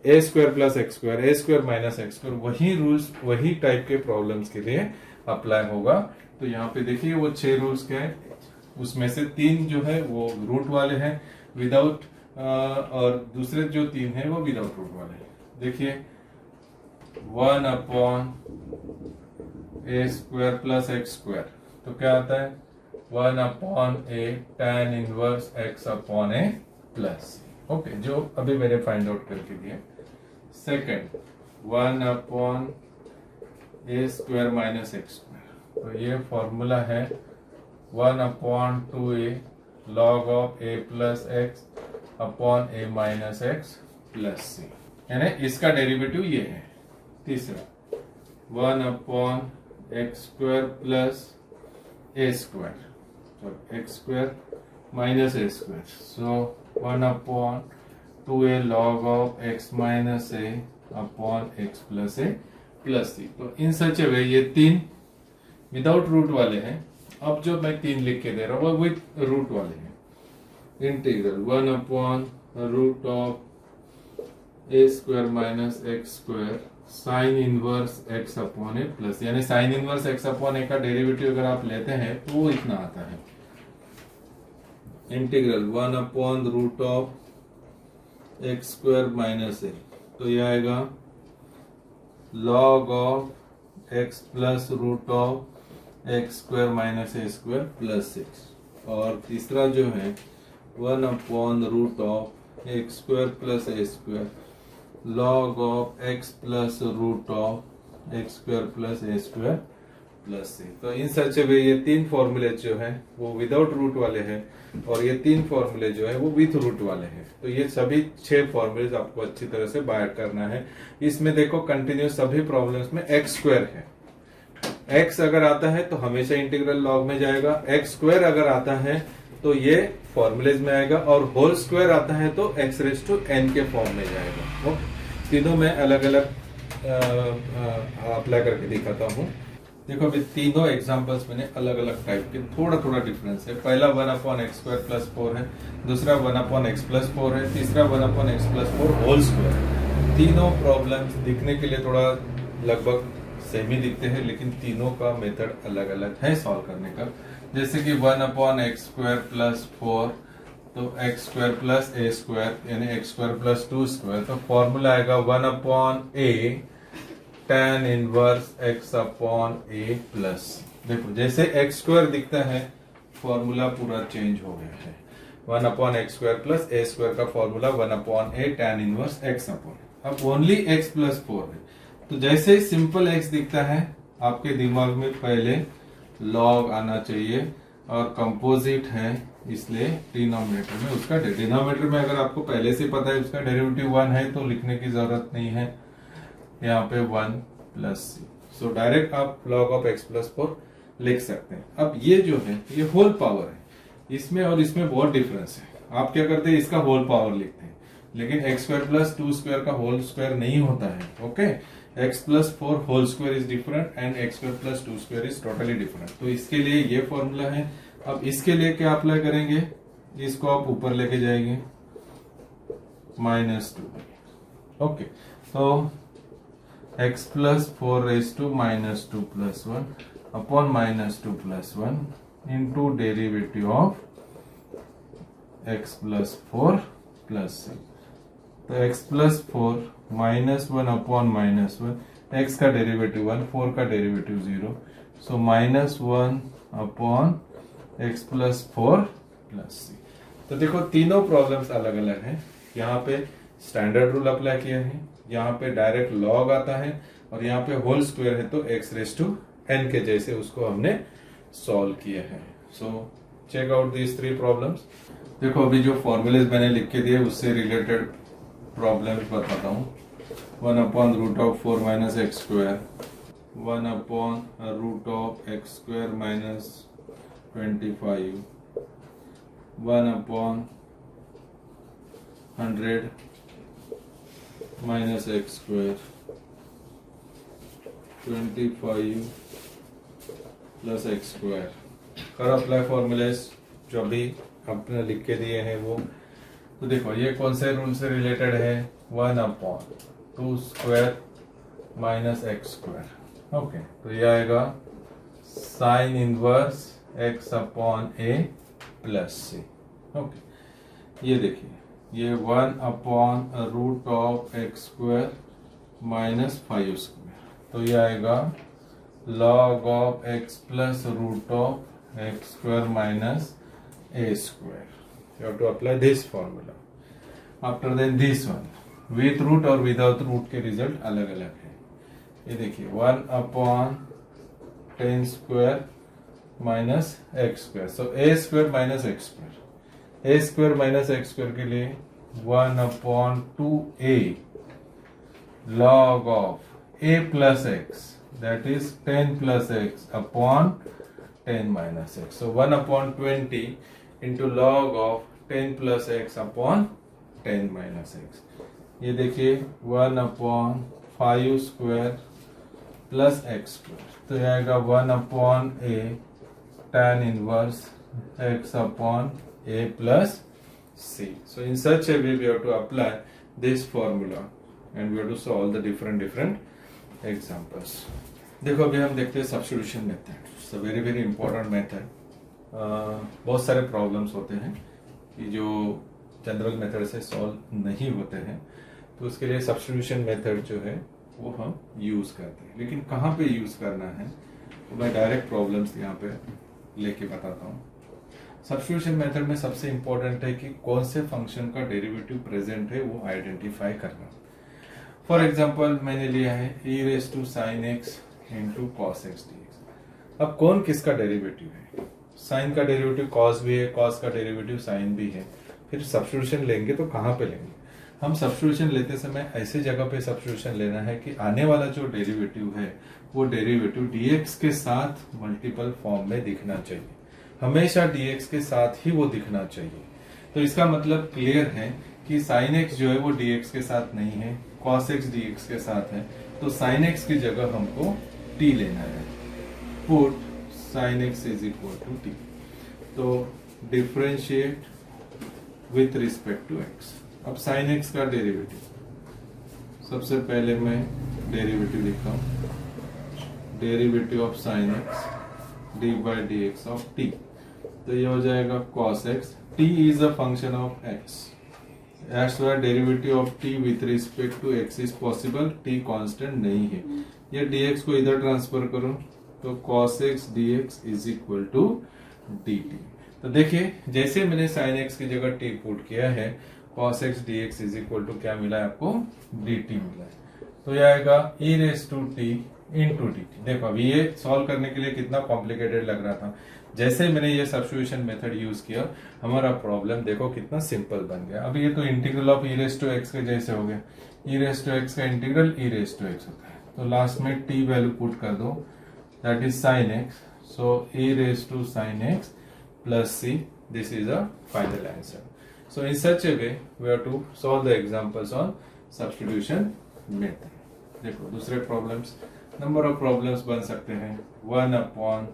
A square plus x square, a square minus x square, वही रूल्स वही टाइप के प्रॉब्लम्स के लिए अप्लाई होगा. तो यहाँ पे देखिए वो 6 रूल्स के हैं, उसमें से 3 जो है वो रूट वाले हैं विदाउट, और दूसरे जो 3 हैं वो विदाउट रूट वाले हैं. देखिए 1 upon a square plus x square, तो क्या आता है? 1 upon a tan inverse x upon a plus. Okay, जो अभी मैंने फाइंड आउट करके दिया. Second 1 upon a square minus x square, तो ये फॉर्मूला है 1 upon 2a log of a plus x upon a minus x plus c, यानी इसका डेरिवेटिव ये है. तीसरा 1 upon x square plus a square, तो x square minus a square, so 1 upon 2a log of x minus a upon x plus a plus c. तो in सच वे ये 3 without root वाले हैं. अब जो मैं 3 लिख के दे रहा हूँ वो विद रूट वाले हैं. Integral 1 upon root of a square minus x square sine inverse x upon a plus, यानी sine inverse x upon a का डेरिवेटिव अगर आप लेते हैं तो वो इतना आता है. Integral 1 upon root of x square minus a, तो ये आएगा log of x plus root of x square minus a square plus 6. और तीसरा जो है 1 upon root of x square plus a square log of x plus root of x square plus a square plus c. तो in सच वे ये 3 फॉर्मूले जो है वो विदाउट रूट वाले हैं, और ये 3 फॉर्मूले जो है वो विथ रूट वाले हैं. तो ये सभी 6 फॉर्मूलेज आपको अच्छी तरह से बाय करना है. इसमें देखो कंटिन्यूस सभी प्रॉब्लम्स में एक्स स्क्वायर है. एक्स अगर आता है तो हमेशा इंटीग्रल लॉग में जाएगा. एक्स स्क्वायर अगर आता है तो ये फॉर्मूलेज में आएगा, और होल स्क्वायर आता है तो एक्स रेज टू एन के फॉर्म में जाएगा. ओके, तीनों में अलग अलग अप्लाई करके दिखाता हूँ. देखो अभी तीनों एग्जांपल्स मैंने अलग अलग टाइप के, थोड़ा थोड़ा डिफरेंस है. पहला 1 अपॉन एक्स स्क्वायर प्लस 4 है, दूसरा 1 अपॉन एक्स प्लस 4 है, तीसरा 1 upon x plus 4 whole square है. तीनों प्रॉब्लम्स दिखने के लिए थोड़ा लगभग सेम ही दिखते हैं, लेकिन तीनों का मेथड अलग अलग है सॉल्व करने का. जैसे कि 1 अपॉन एक्स स्क्वायर प्लस 4, तो x square plus a square यानी एक्स स्क्वायर प्लस 2 स्क्वायर, तो फॉर्मूला आएगा 1 upon a tan inverse x upon a plus. देखो जैसे x स्क्वायर दिखता है, फॉर्मूला पूरा चेंज हो गया है. 1 upon x square plus a square का formula 1 upon a tan inverse x upon. अब ओनली x प्लस 4 है, तो जैसे सिंपल x दिखता है आपके दिमाग में पहले लॉग आना चाहिए, और कंपोजिट है इसलिए डिनोमिनेटर में उसका, डिनोमिनेटर में अगर आपको पहले से पता है उसका डेरिवेटिव 1 है तो लिखने की जरूरत नहीं है. यहाँ पे 1 प्लस सी, सो डायरेक्ट आप लॉग ऑफ x प्लस 4 लिख सकते हैं. अब ये जो है ये होल पावर है, इसमें और इसमें बहुत डिफरेंस है. आप क्या करते हैं, इसका होल पावर लिखते हैं. लेकिन एक्स स्क्वायर प्लस 2 स्क्वायर का होल स्क्वायर नहीं होता है. Okay, x plus 4 whole square is different and x square plus 2 square is totally different. तो इसके लिए ये फॉर्मूला है. अब इसके लिए क्या अप्लाई करेंगे, इसको आप ऊपर लेके जाएंगे -2. ओके, तो x plus 4 raise to -2 plus 1 upon -2 plus 1 into derivative of x plus 4 plus 6. तो x प्लस 4 -1 अपॉन -1, x का डेरिवेटिव 1, 4 का derivative 0, so -1 upon x plus 4 plus 6. तो देखो तीनों प्रॉब्लम्स अलग अलग हैं. यहाँ पे स्टैंडर्ड रूल अप्लाई किया है, यहाँ पे डायरेक्ट लॉग आता है और यहाँ पे होल स्क्वायर है तो x रेज टू n के जैसे उसको हमने सॉल्व किया है. So check out these 3 problems. देखो अभी जो फॉर्मूलेज मैंने लिख के दिए उससे रिलेटेड प्रॉब्लम्स बताता हूँ. 1 upon root of 4 minus x square, 1 upon root of x square minus 25, 1 upon 100 minus x square, 25 plus x square. कर अप्लाई फॉर्मूलेस जो अभी आपने लिख के दिए हैं वो. तो देखो ये कौन से रूल से रिलेटेड है, 1 upon 2 square minus x square. Okay, तो ये आएगा sine inverse x upon a plus c. Okay, ये देखिए ये 1 upon root of x square minus 5 square. तो ये आएगा log of x plus root of x square minus a square. You have to apply this formula. After then this one with root और without root के result अलग अलग है. ये देखिए 1 upon 10 square minus x square, so a square minus x square. a square minus x square के लिए 1 upon 2a log of a plus x, that is 10 plus x upon 10 minus x. So 1 upon 20 into log of 10 plus x upon 10 minus x. ये देखिए 1 upon 5 square plus x square. तो ये आएगा 1 upon a tan inverse x upon a plus c. So in such a way we have to apply this formula and we have to solve the different examples. देखो अभी हम देखते हैं substitution method. It's a very very important method. बहुत सारे problems होते हैं कि जो जनरल मेथड से सॉल्व नहीं होते हैं, तो उसके लिए सब्स्टिट्यूशन मेथड जो है वो हम यूज करते हैं. लेकिन कहाँ पे यूज करना है तो मैं डायरेक्ट प्रॉब्लम्स यहाँ पे लेके बताता हूँ. सब्स्टिट्यूशन मेथड में सबसे इंपॉर्टेंट है कि कौन से फंक्शन का डेरिवेटिव प्रेजेंट है वो आइडेंटिफाई करना. फॉर एग्जाम्पल मैंने लिया है e raise to sine x into cos x d x. अब कौन किसका डेरिवेटिव है, साइन का डेरिवेटिव कॉस भी है, कॉस का डेरिवेटिव साइन भी है. फिर सब्स्टिट्यूशन लेंगे तो कहाँ पे लेंगे, हम सब्स्टिट्यूशन लेते समय ऐसे जगह पे सब्स्टिट्यूशन लेना है कि आने वाला जो डेरिवेटिव है वो डेरिवेटिव dx के साथ मल्टीपल फॉर्म में दिखना चाहिए. हमेशा dx के साथ ही वो दिखना चाहिए. तो इसका मतलब क्लियर है कि साइन एक्स जो है वो dx के साथ नहीं है, cos x dx के साथ है. तो sin x की जगह हमको t लेना है. Put sin x is equal to t. तो differentiate with respect to x. अब sin x का डेरिवेटिव, सबसे पहले मैं डेरिवेटिव लिखता हूँ, derivative of sin x d by dx of t. तो ये हो जाएगा cos x. t is a function of x. That's why derivative of t with respect to x is possible. t constant नहीं है. ये dx को इधर transfer करो तो cos x dx is equal to dt. तो देखिए जैसे मैंने sin x की जगह t पुट किया है, cos x dx is equal to क्या मिला है आपको, dt मिला है. तो ये आएगा e raised to t into dt. देखो अभी ये सॉल्व करने के लिए कितना कॉम्प्लिकेटेड लग रहा था. जैसे मैंने ये सब्स्टिट्यूशन मेथड यूज किया, हमारा प्रॉब्लम देखो कितना सिंपल बन गया. अब ये तो integral of e raise to x के जैसे हो गया. e रेज टू x का integral e raise to x होता है. तो लास्ट में t वैल्यू पुट कर दो, that is sin x. So e raise to sin x plus c, this is a final answer. So in such a way we have to solve the examples on substitution method. देखो दूसरे problems, number of problems बन सकते हैं 1 upon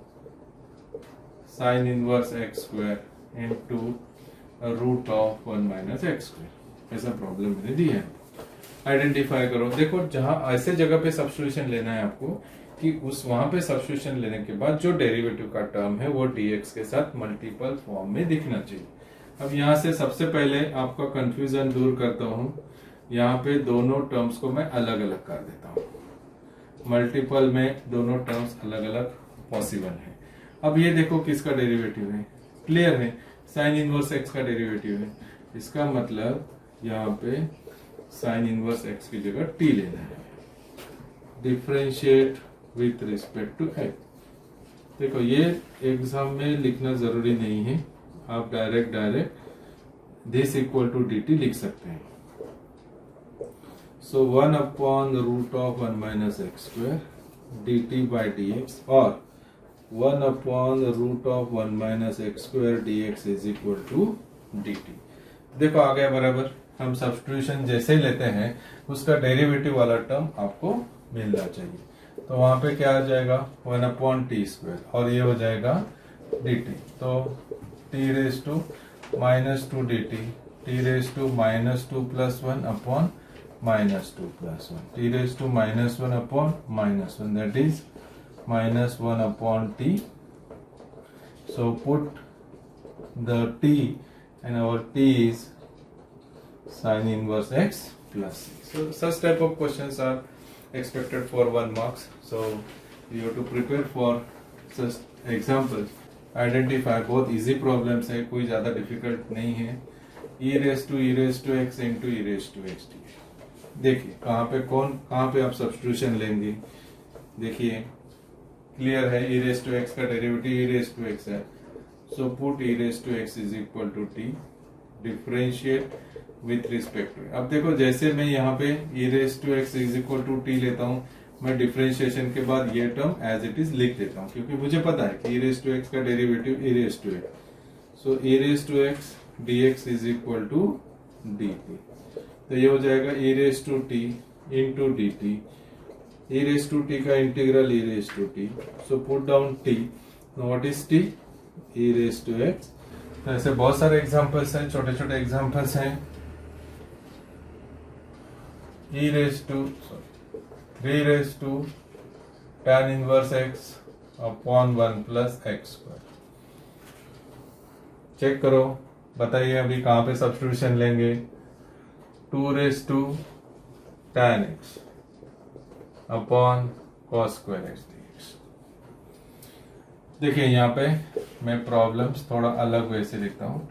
sine inverse x square into root of 1 minus x square, ऐसा problem मैंने दी है। Identify करो। देखो जहां ऐसे जगह पे सब्स्टिट्यूशन लेना है आपको कि उस वहां पे सब्स्टिट्यूशन लेने के बाद जो डेरिवेटिव का टर्म है वो dx के साथ मल्टीपल फॉर्म में दिखना चाहिए। अब यहाँ से सबसे पहले आपका कंफ्यूजन दूर करता हूँ, यहाँ पे दोनों टर्म्स को मैं अलग अलग कर देता हूँ। मल्टीपल में दोनों टर्म्स अलग अलग पॉसिबल है। अब ये देखो किसका डेरिवेटिव है, क्लियर है, साइन इनवर्स एक्स का डेरिवेटिव है। इसका मतलब यहाँ पे साइन इनवर्स एक्स की जगह टी लेना है, differentiate with respect to x. देखो ये एग्जाम में लिखना जरूरी नहीं है, आप direct this equal to d t लिख सकते हैं। So 1 upon root of 1 minus x square d t by d x और 1 upon root of 1 minus x square d x is equal to d t. देखो आ गया बराबर। हम substitution जैसे ही लेते हैं उसका डेरिवेटिव वाला टर्म आपको मिलना चाहिए। तो वहां पे क्या आ जाएगा 1 अपॉन टी स्क्वायर और ये हो जाएगा डी टी। तो t raise to minus two d t raise to minus two plus 1 upon minus two plus 1, t raise to minus 1 upon minus 1, that is minus 1 upon t. So put the t and our t is sin inverse x plus c. So such type of questions are expected for 1 marks. So you have to prepare for such examples. Identify बहुत easy problems है, कोई ज्यादा difficult नहीं है। e raised to x into e raised to x dt। देखिए कहाँ पे आप सब्स्टिट्यूशन लेंगे। देखिए क्लियर है, e raised to x का derivative e raised to x है। So put e raised to x is equal to t, differentiate with respect to. अब देखो जैसे मैं यहाँ पे e raise to x is equal to t लेता हूँ, मैं डिफरेंशिएशन के बाद ये टर्म एज इट इज लिख देता हूँ क्योंकि मुझे पता है कि e रेज टू एक्स का derivative e raise to x. So e raise to x dx is equal to dt। तो ये हो जाएगा e raise to t into d t. e raise to t का integral e raise to t. So put down t, what is t, e raise to x. तो ऐसे बहुत सारे examples हैं, छोटे छोटे एग्जांपल्स हैं। e raise to 3 raise to tan inverse x upon 1 plus x square. Check करो, बताइए अभी कहां पे सब्स्टिट्यूशन लेंगे। 2 raise to tan x upon cos square x dx। देखिए यहाँ पे मैं प्रॉब्लम्स थोड़ा अलग वे से लिखता हूँ,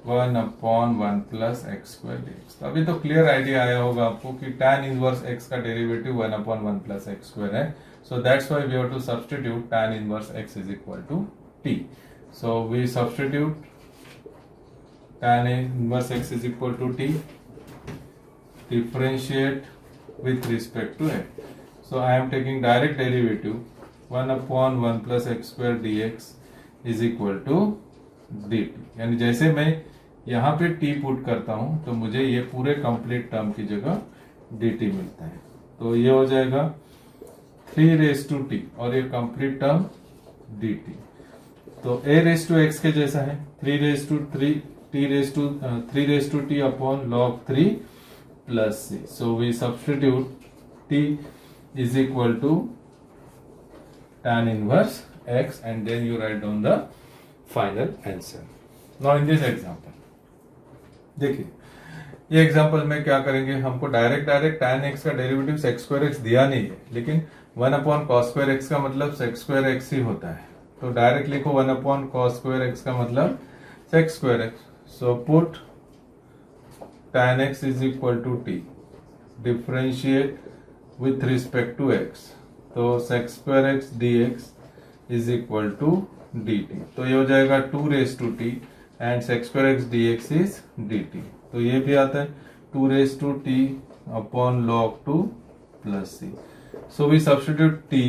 1 upon 1 plus x square dx। तो अभी तो क्लियर आइडिया आया होगा आपको कि tan इनवर्स x का derivative 1 upon 1 plus x square है। So that's why we have to substitute tan inverse x is equal to t। So we substitute tan inverse x is equal to t, differentiate with respect to x. So I am taking direct derivative 1 upon 1 plus x square dx is equal to dt। यानी जैसे मैं यहाँ पे t put करता हूँ तो मुझे ये पूरे कंप्लीट टर्म की जगह dt मिलता है। तो ये हो जाएगा 3 रेज टू t और ये कंप्लीट टर्म dt। तो a रेज टू x के जैसा है, 3 raise to t upon log 3 plus c. So we substitute t is equal to tan inverse x and then you write down the final answer. Now in this example, देखिए ये example में क्या करेंगे, हमको direct tan x का derivative sec square x दिया नहीं है, लेकिन 1 अपॉन cos स्क्वायर x का मतलब sec स्क्वायर x ही होता है। तो डायरेक्ट लिखो 1 अपॉन cos स्क्वायर x का मतलब sec square x। So put tan x is equal to t, differentiate with respect to x। तो sec square x dx is equal to dt। तो ये हो जाएगा 2 raise to t and sec square x dx is dt। तो ये भी आता है 2 raise to t upon log 2 plus c। So we substitute t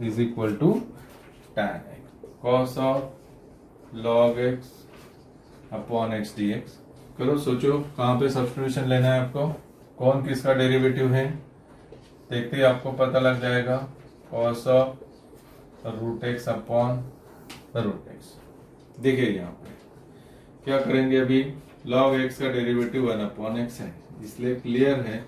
is equal to tan x, cos of log x upon x d x. करो, सोचो कहाँ पे substitution लेना है आपको, कौन किसका डेरिवेटिव है, देखते ही आपको पता लग जाएगा। Cos of root x upon root x. देखिए यहाँ पे क्या करेंगे, अभी लॉग एक्स का डेरिवेटिव 1 अपॉन एक्स है, इसलिए क्लियर है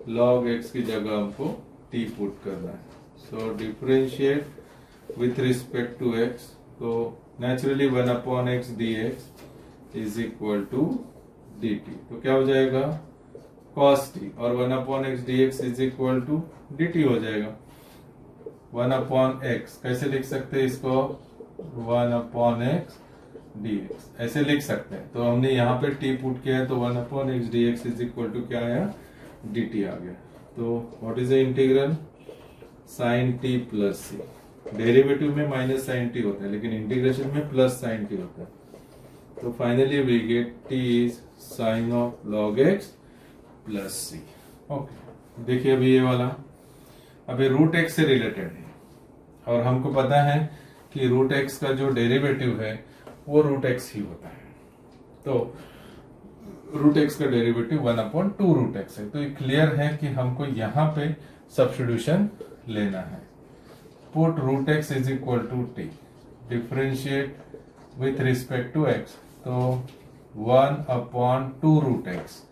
लॉग एक्स की जगह हमको टी पुट करना है। So differentiate with respect to x, तो naturally 1 upon x d x is equal to d t. तो क्या हो जाएगा, कॉस टी, और 1 upon x d x is equal to d t हो जाएगा। 1 अपॉन एक्स कैसे लिख सकते हैं इसको, 1 अपॉन एक्स डी एक्स ऐसे लिख सकते हैं। तो हमने यहाँ पे टी पुट किया है, तो 1 upon x d x is equal to क्या आया, डी टी आ गया। तो what is the integral, sine t plus c. Derivative में माइनस साइन टी होता है, लेकिन इंटीग्रेशन में प्लस साइन टी होता है। तो finally we get t is sine of log x plus c. Okay, देखिए अभी ये वाला अभी रूट एक्स से रिलेटेड है, और हमको पता है कि रूट एक्स का जो डेरिवेटिव है वो रूट एक्स ही होता है। तो रूट एक्स का डेरिवेटिव 1 अपॉन 2 रूट एक्स है। तो ये क्लियर है कि हमको यहाँ पे सब्स्टिट्यूशन लेना है। Put root x is equal to t, differentiate with respect to x, तो 1 upon 2 root x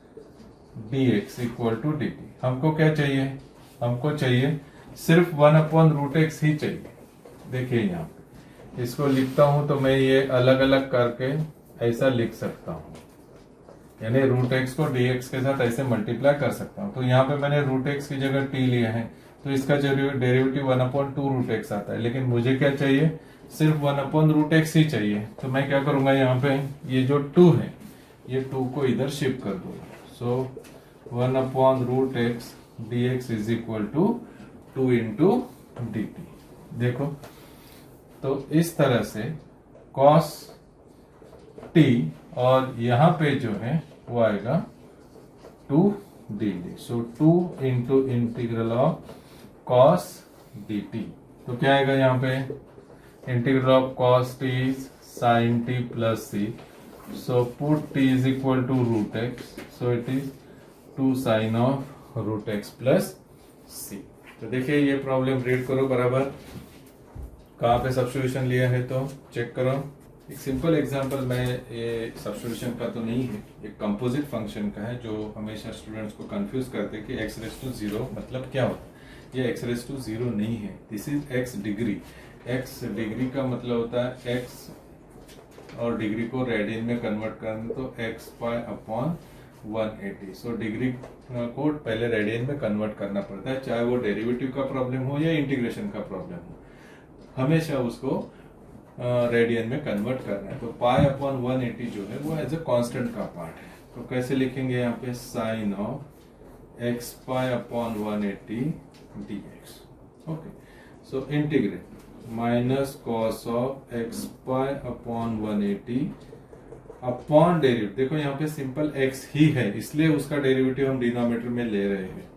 d x equal to d t. हमको क्या चाहिए, हमको चाहिए सिर्फ 1 अपॉन रूट एक्स ही चाहिए। देखिए यहाँ पे इसको लिखता हूं तो मैं ये अलग अलग करके ऐसा लिख सकता हूं, यानी रूट एक्स को डी एक्स के साथ ऐसे मल्टीप्लाई कर सकता हूं। तो यहाँ पे मैंने रूट एक्स की जगह टी लिया है, तो इसका डेरिवेटिव 1 अपॉन 2 रूट एक्स आता है, लेकिन मुझे क्या चाहिए, सिर्फ 1 अपॉन रूट एक्स ही चाहिए। तो मैं क्या करूंगा, यहाँ पे ये जो 2 है ये 2 को इधर शिफ्ट कर दूंगा। So 1 upon root x d x is equal to 2 into d t. देखो, तो इस तरह से कॉस टी, और यहाँ पे जो है वो आएगा 2 d t. So 2 into integral of cos d t. तो क्या आएगा यहाँ पे, integral of cos t is sine t plus c. So put t is equal to root x, so it is 2 sine of root x plus c. तो देखिए ये problem read करो बराबर, कहाँ पे सब्स्टिट्यूशन लिया है तो चेक करो। एक सिंपल एग्जांपल में, ये सब्स्टिट्यूशन का तो नहीं है, एक कंपोजिट फंक्शन का है, जो हमेशा स्टूडेंट्स को कंफ्यूज करते हैं कि x रेस टू 0 मतलब क्या होता है। ये x रेस टू 0 नहीं है, this is x degree. x degree का मतलब होता है x और डिग्री को रेडियन में कन्वर्ट करना, तो x पाई अपॉन 180। सो डिग्री को पहले रेडियन में कन्वर्ट करना पड़ता है, चाहे वो डेरिवेटिव का प्रॉब्लम हो या इंटीग्रेशन का प्रॉब्लम हो, हमेशा उसको रेडियन में कन्वर्ट करना है। तो पाई अपॉन 180 जो है वो एज ए कांस्टेंट का पार्ट है। तो कैसे लिखेंगे यहाँ पे, sine of x pi upon 180 d x. Okay, so integrate minus cos of x pi upon 180 upon derivative. देखो यहाँ पे सिंपल x ही है, इसलिए उसका डेरिवेटिव हम डिनोमिनेटर में ले रहे हैं,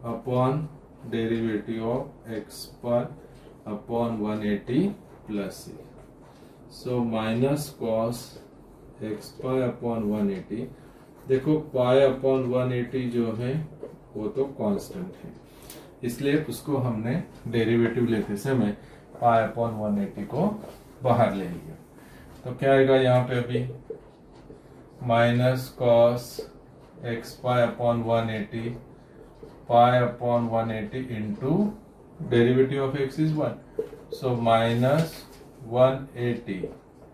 upon derivative of x pi upon 180 plus c. So minus cos x pi upon 180। देखो पाई अपॉन 180 जो है वो तो कांस्टेंट है, इसलिए उसको हमने डेरिवेटिव लेते समय पाई अपॉन 180 को बाहर ले लिया। तो क्या आएगा यहाँ पे अभी, minus cos x pi upon 180 pi upon 180 into derivative of x is 1, so minus 180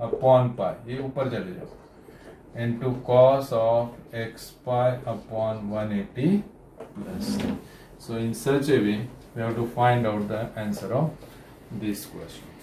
upon pi, ये ऊपर चले जाओ, into cos of x pi upon 180 plus. So in such a way we have to find out the answer of this question.